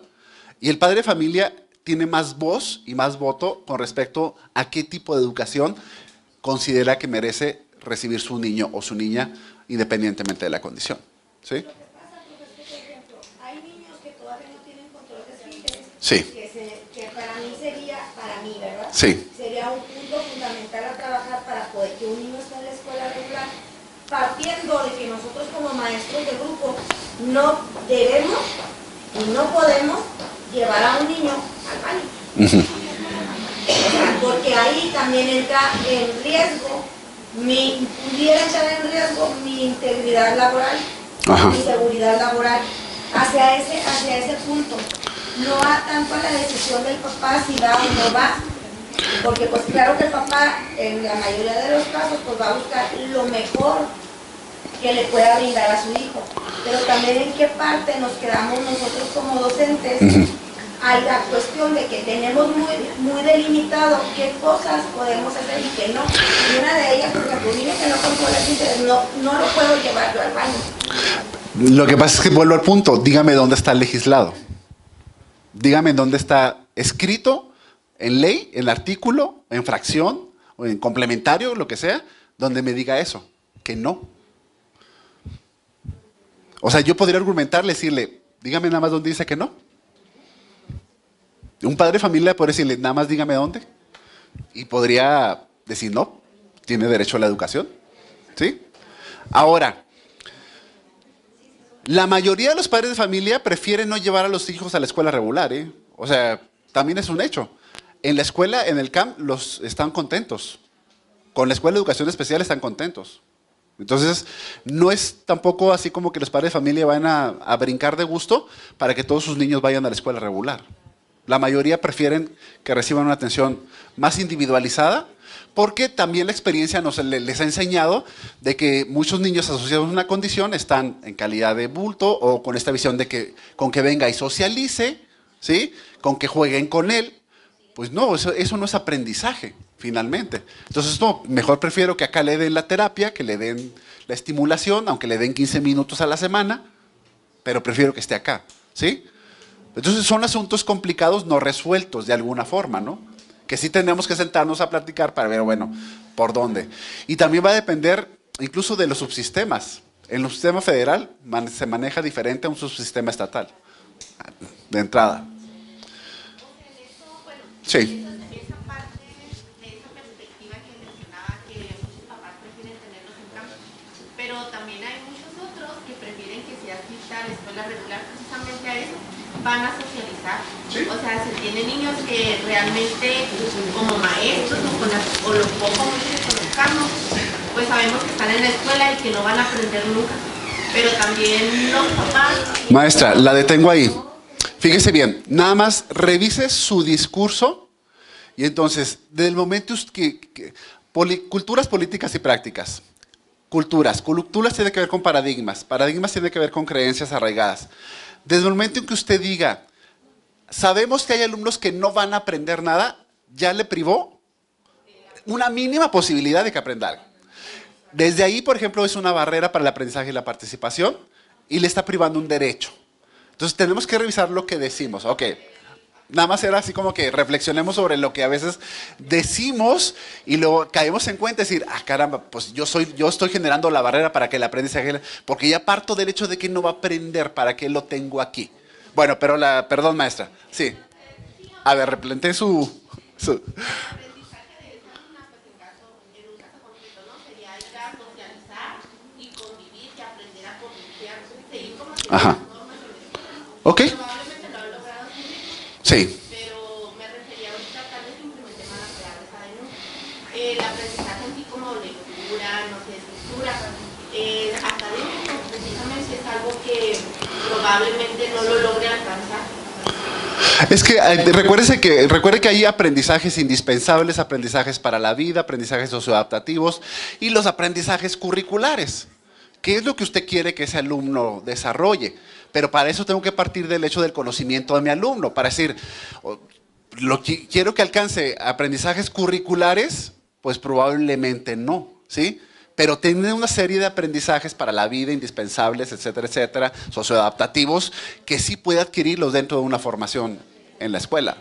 Y el padre de familia tiene más voz y más voto con respecto a qué tipo de educación considera que merece recibir su niño o su niña independientemente de la condición, ¿sí? Lo que pasa, profesor, por ejemplo, hay niños que todavía no tienen control de esfínteres, Sí. que para mí sería, ¿verdad? Sí. Sería un punto fundamental a trabajar para poder que un niño esté en la escuela regular, partiendo de que nosotros como maestros de grupo no debemos y no podemos llevar a un niño al baño. Porque ahí también entra en riesgo, pudiera entrar en riesgo mi integridad laboral, mi seguridad laboral, hacia ese punto. No va tanto a la decisión del papá si va o no va, porque pues claro que el papá en la mayoría de los casos pues va a buscar lo mejor que le pueda brindar a su hijo, pero también en qué parte nos quedamos nosotros como docentes. Hay la cuestión de que tenemos muy delimitado qué cosas podemos hacer y qué no. Y una de ellas, por ejemplo, un niño que no controla el interés, no lo puedo llevar yo al baño. Lo que pasa es que vuelvo al punto, dígame dónde está legislado. Dígame dónde está escrito en ley, en artículo, en fracción, o en complementario, lo que sea, donde me diga eso, que no. O sea, yo podría argumentarle, decirle, dígame nada más dónde dice que no. Un padre de familia podría decirle, nada más dígame dónde. Y podría decir, no, tiene derecho a la educación. ¿Sí? Ahora, la mayoría de los padres de familia prefieren no llevar a los hijos a la escuela regular, ¿eh? O sea, también es un hecho. En la escuela, en el CAM, están contentos. Con la escuela de educación especial están contentos. Entonces, no es tampoco así como que los padres de familia van a brincar de gusto para que todos sus niños vayan a la escuela regular. La mayoría prefieren que reciban una atención más individualizada, porque también la experiencia les ha enseñado de que muchos niños asociados a una condición están en calidad de bulto o con esta visión de que con que venga y socialice, ¿sí? Con que jueguen con él. Pues no, eso no es aprendizaje, finalmente. Entonces, no, mejor prefiero que acá le den la terapia, que le den la estimulación, aunque le den 15 minutos a la semana, pero prefiero que esté acá, ¿sí? Entonces son asuntos complicados no resueltos de alguna forma, ¿no? Que sí tenemos que sentarnos a platicar para ver, bueno, por dónde. Y también va a depender incluso de los subsistemas. En el sistema federal se maneja diferente a un subsistema estatal, de entrada. Sí. Esa parte de esa perspectiva que mencionaba, que muchos papás prefieren tenerlos en campo, pero también hay muchos otros que prefieren que se asista a la escuela regular precisamente a eso. Van a socializar. ¿Sí? O sea, se tienen niños que realmente, como maestros o lo poco mucho que conozcamos, pues sabemos que están en la escuela y que no van a aprender nunca. Pero también los papás... Maestra, la detengo ahí. Fíjese bien, nada más revise su discurso Y entonces, desde el momento culturas políticas y prácticas. Culturas tiene que ver con paradigmas tiene que ver con creencias arraigadas. Desde el momento en que usted diga, sabemos que hay alumnos que no van a aprender nada, ya le privó una mínima posibilidad de que aprenda algo. Desde ahí, por ejemplo, es una barrera para el aprendizaje y la participación y le está privando un derecho. Entonces tenemos que revisar lo que decimos. Ok, nada más era así como que reflexionemos sobre lo que a veces decimos y luego caemos en cuenta y decir, ah, caramba, pues yo estoy generando la barrera para que el aprendizaje, porque ya parto del hecho de que no va a aprender, ¿para qué lo tengo aquí? Bueno, pero perdón, maestra, sí. A ver, replanteé su... Ajá. Ok. Probablemente lo han logrado Sí. pero me refería ahorita tal vez simplemente malas palabras adentro. El aprendizaje en sí como lectura, no sé, escritura, académico, precisamente es algo que probablemente no lo logre alcanzar. Es que recuerde que hay aprendizajes indispensables, aprendizajes para la vida, aprendizajes socioadaptativos y los aprendizajes curriculares. ¿Qué es lo que usted quiere que ese alumno desarrolle? Pero para eso tengo que partir del hecho del conocimiento de mi alumno, para decir, quiero que alcance aprendizajes curriculares, pues probablemente no, ¿sí? Pero tiene una serie de aprendizajes para la vida, indispensables, etcétera, socioadaptativos, que sí puede adquirirlos dentro de una formación en la escuela.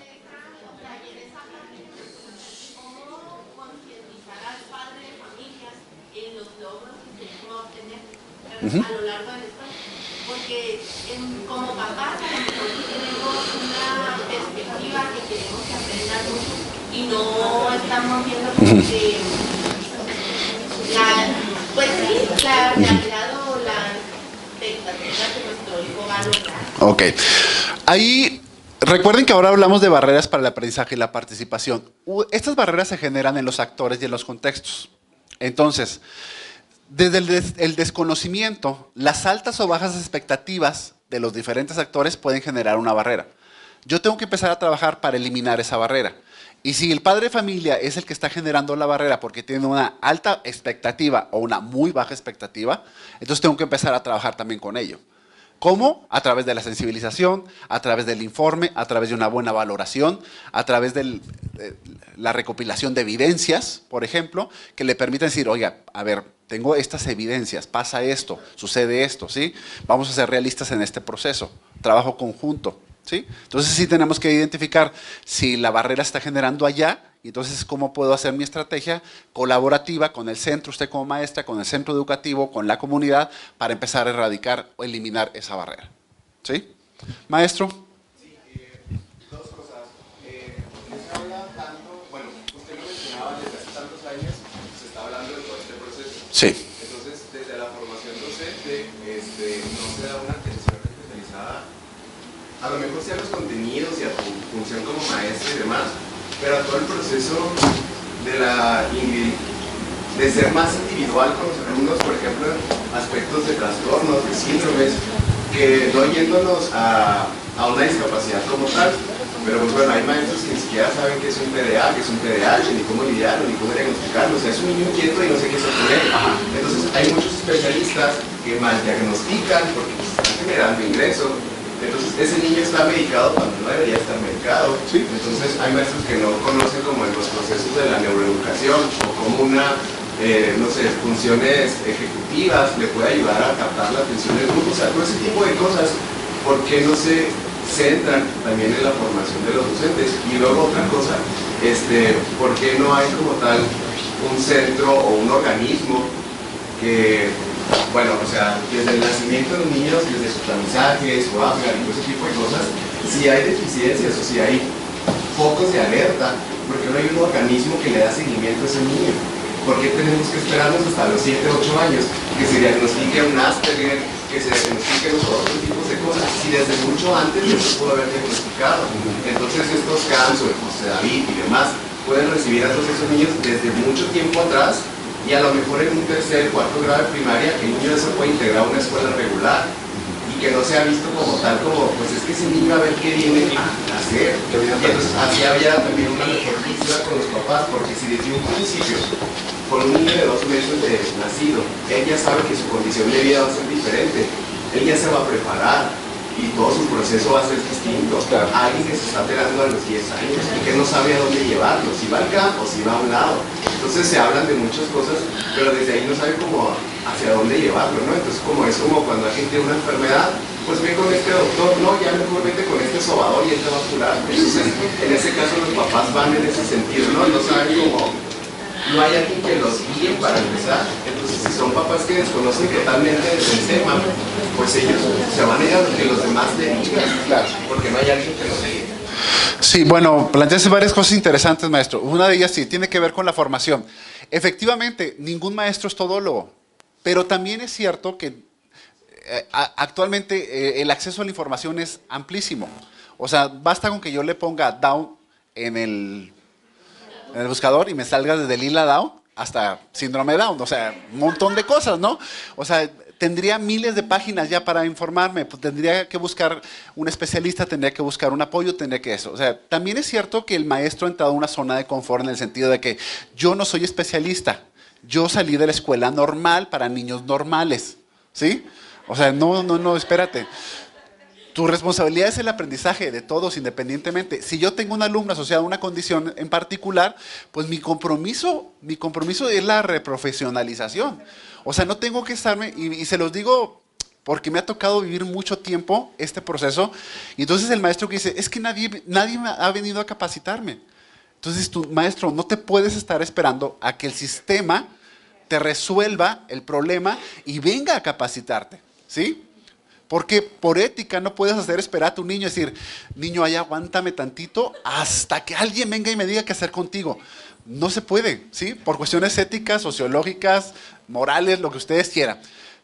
A lo largo de la escuela, porque como papás a lo mejor tenemos una perspectiva que queremos que aprendan mucho y no estamos viendo como que la realidad o la expectativa que nuestro hijo va a lograr. Ok. Ahí, recuerden que ahora hablamos de barreras para el aprendizaje y la participación. Estas barreras se generan en los actores y en los contextos. Entonces, desde el desconocimiento, las altas o bajas expectativas de los diferentes actores pueden generar una barrera. Yo tengo que empezar a trabajar para eliminar esa barrera. Y si el padre de familia es el que está generando la barrera porque tiene una alta expectativa o una muy baja expectativa, entonces tengo que empezar a trabajar también con ello. ¿Cómo? A través de la sensibilización, a través del informe, a través de una buena valoración, a través de la recopilación de evidencias, por ejemplo, que le permitan decir, oiga, a ver, tengo estas evidencias, pasa esto, sucede esto, ¿sí? Vamos a ser realistas en este proceso, trabajo conjunto, ¿sí? Entonces sí tenemos que identificar si la barrera está generando allá, y entonces cómo puedo hacer mi estrategia colaborativa con el centro, usted como maestra, con el centro educativo, con la comunidad, para empezar a erradicar o eliminar esa barrera, ¿sí? Maestro. Sí, dos cosas. Se habla tanto, bueno, usted lo mencionaba, desde hace tantos años se está hablando de todo este proceso. Sí. Entonces, desde la formación docente, no se da una atención especializada, a lo mejor sí a los contenidos y a tu función como maestro y demás, pero a todo el proceso de ser más individual con los alumnos, por ejemplo, en aspectos de trastornos, de síndromes, que no yéndonos a una discapacidad como tal, pero pues bueno, hay maestros que ni siquiera saben qué es un TDA, qué es un TDAH, ni cómo lidiarlo, ni cómo diagnosticarlo, o sea, es un niño inquieto y no sé qué hacer con él. Entonces hay muchos especialistas que mal diagnostican porque pues, están generando ingreso. Entonces ese niño está medicado cuando no debería estar medicado. Sí. Entonces hay maestros que no conocen como en los procesos de la neuroeducación o como una, no sé, funciones ejecutivas le puede ayudar a captar la atención del grupo. O sea, todo ese tipo de cosas, ¿por qué no se centran también en la formación de los docentes? Y luego otra cosa, ¿por qué no hay como tal un centro o un organismo que... Bueno, o sea, desde el nacimiento de los niños, desde sus aprendizajes, su habla y todo ese tipo de cosas, si hay deficiencias o si hay focos de alerta, porque no hay un organismo que le da seguimiento a ese niño. ¿Por qué tenemos que esperarnos hasta los 7, 8 años que se diagnostique un Asperger, que se diagnostiquen los otros tipos de cosas? Si desde mucho antes ya se pudo haber diagnosticado. Entonces estos casos, José David y demás, pueden recibir a todos esos niños desde mucho tiempo atrás. Y a lo mejor en un tercer, cuarto grado de primaria, el niño se puede integrar a una escuela regular y que no se ha visto como tal, como, pues es que ese niño a ver qué viene a hacer. Y entonces así había también una mejor cultura con los papás, porque si desde un principio, con un niño de 2 meses de nacido, él ya sabe que su condición de vida va a ser diferente, él ya se va a preparar, y todo su proceso va a ser distinto a alguien que se está enterando a los 10 años y que no sabe a dónde llevarlo, si va al campo, si va a un lado. Entonces se hablan de muchas cosas, pero desde ahí no sabe cómo hacia dónde llevarlo, ¿no? Entonces es como cuando alguien tiene una enfermedad, pues ve con este doctor, no, ya mejor vete con este sobador y él te va a curar. Entonces en ese caso los papás van en ese sentido, ¿no? No saben cómo, no hay alguien que los guíe para empezar. Entonces si son papás que desconocen totalmente el tema, pues ellos se van a ir a lo que los demás le digan, claro, porque no hay alguien que los guíe. Sí, bueno, planteaste varias cosas interesantes, maestro. Una de ellas sí, tiene que ver con la formación. Efectivamente, ningún maestro es todólogo, pero también es cierto que actualmente el acceso a la información es amplísimo. O sea, basta con que yo le ponga Down en el buscador y me salga desde Lila Down hasta síndrome Down, o sea, un montón de cosas, ¿no? O sea, tendría miles de páginas ya para informarme, pues tendría que buscar un especialista, tendría que buscar un apoyo, tendría que eso. O sea, también es cierto que el maestro ha entrado en una zona de confort en el sentido de que yo no soy especialista, yo salí de la escuela normal para niños normales, ¿sí? O sea, no, espérate. Tu responsabilidad es el aprendizaje de todos independientemente. Si yo tengo un alumno asociado a una condición en particular, pues mi compromiso es la reprofesionalización. O sea, no tengo que estarme, y se los digo porque me ha tocado vivir mucho tiempo este proceso, y entonces el maestro que dice, es que nadie ha venido a capacitarme. Entonces tu maestro, no te puedes estar esperando a que el sistema te resuelva el problema y venga a capacitarte, ¿sí? Porque por ética no puedes hacer esperar a tu niño, decir, niño, ahí aguántame tantito hasta que alguien venga y me diga qué hacer contigo. No se puede, ¿sí? Por cuestiones éticas, sociológicas, morales, lo que ustedes quieran.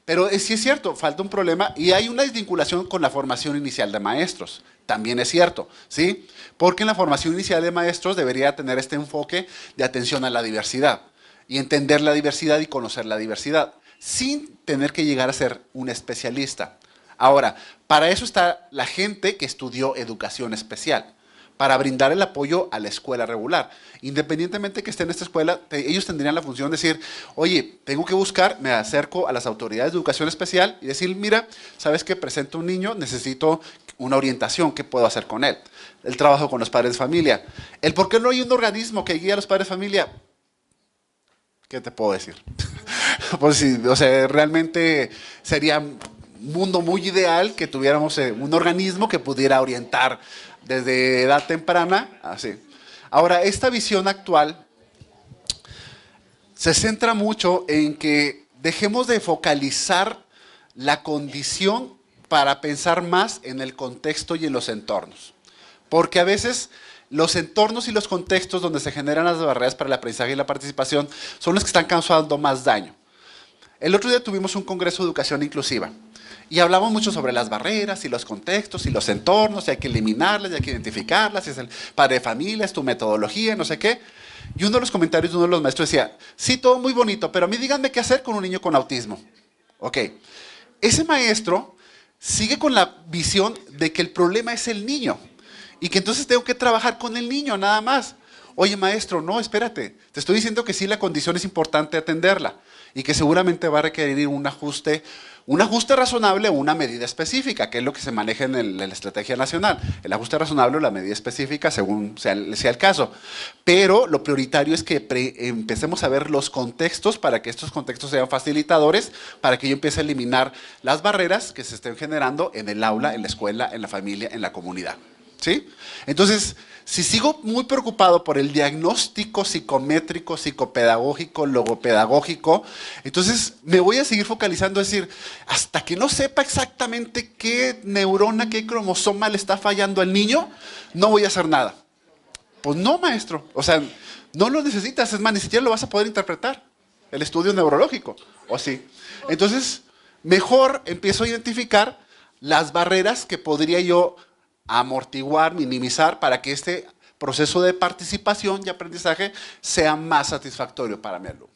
Pero sí es cierto, falta un problema y hay una desvinculación con la formación inicial de maestros. También es cierto, ¿sí? Porque en la formación inicial de maestros debería tener este enfoque de atención a la diversidad y entender la diversidad y conocer la diversidad, sin tener que llegar a ser un especialista. Ahora, para eso está la gente que estudió educación especial, para brindar el apoyo a la escuela regular. Independientemente que esté en esta escuela, ellos tendrían la función de decir, oye, tengo que buscar, me acerco a las autoridades de educación especial y decir, mira, ¿sabes qué? Presento un niño, necesito una orientación, ¿qué puedo hacer con él? El trabajo con los padres de familia. El por qué no hay un organismo que guíe a los padres de familia. ¿Qué te puedo decir? Pues sí, o sea, realmente sería un mundo muy ideal que tuviéramos un organismo que pudiera orientar desde edad temprana, así. Ahora, esta visión actual se centra mucho en que dejemos de focalizar la condición para pensar más en el contexto y en los entornos. Porque a veces los entornos y los contextos donde se generan las barreras para el aprendizaje y la participación son los que están causando más daño. El otro día tuvimos un congreso de educación inclusiva y hablamos mucho sobre las barreras y los contextos y los entornos, y hay que eliminarlas, y hay que identificarlas, si es el padre de familia, es tu metodología, no sé qué. Y uno de los comentarios de uno de los maestros decía, sí, todo muy bonito, pero a mí díganme qué hacer con un niño con autismo. Ok, ese maestro sigue con la visión de que el problema es el niño y que entonces tengo que trabajar con el niño nada más. Oye, maestro, no, espérate, te estoy diciendo que sí, la condición es importante atenderla y que seguramente va a requerir un ajuste razonable o una medida específica, que es lo que se maneja en la estrategia nacional. El ajuste razonable o la medida específica según sea el caso. Pero lo prioritario es que empecemos a ver los contextos para que estos contextos sean facilitadores, para que yo empiece a eliminar las barreras que se estén generando en el aula, en la escuela, en la familia, en la comunidad. ¿Sí? Entonces, si sigo muy preocupado por el diagnóstico psicométrico, psicopedagógico, logopedagógico, entonces me voy a seguir focalizando, es decir, hasta que no sepa exactamente qué neurona, qué cromosoma le está fallando al niño, no voy a hacer nada. Pues no, maestro, o sea, no lo necesitas, es más, ni siquiera lo vas a poder interpretar, el estudio neurológico, ¿o sí? Entonces, mejor empiezo a identificar las barreras que podría yo amortiguar, minimizar, para que este proceso de participación y aprendizaje sea más satisfactorio para mi alumno.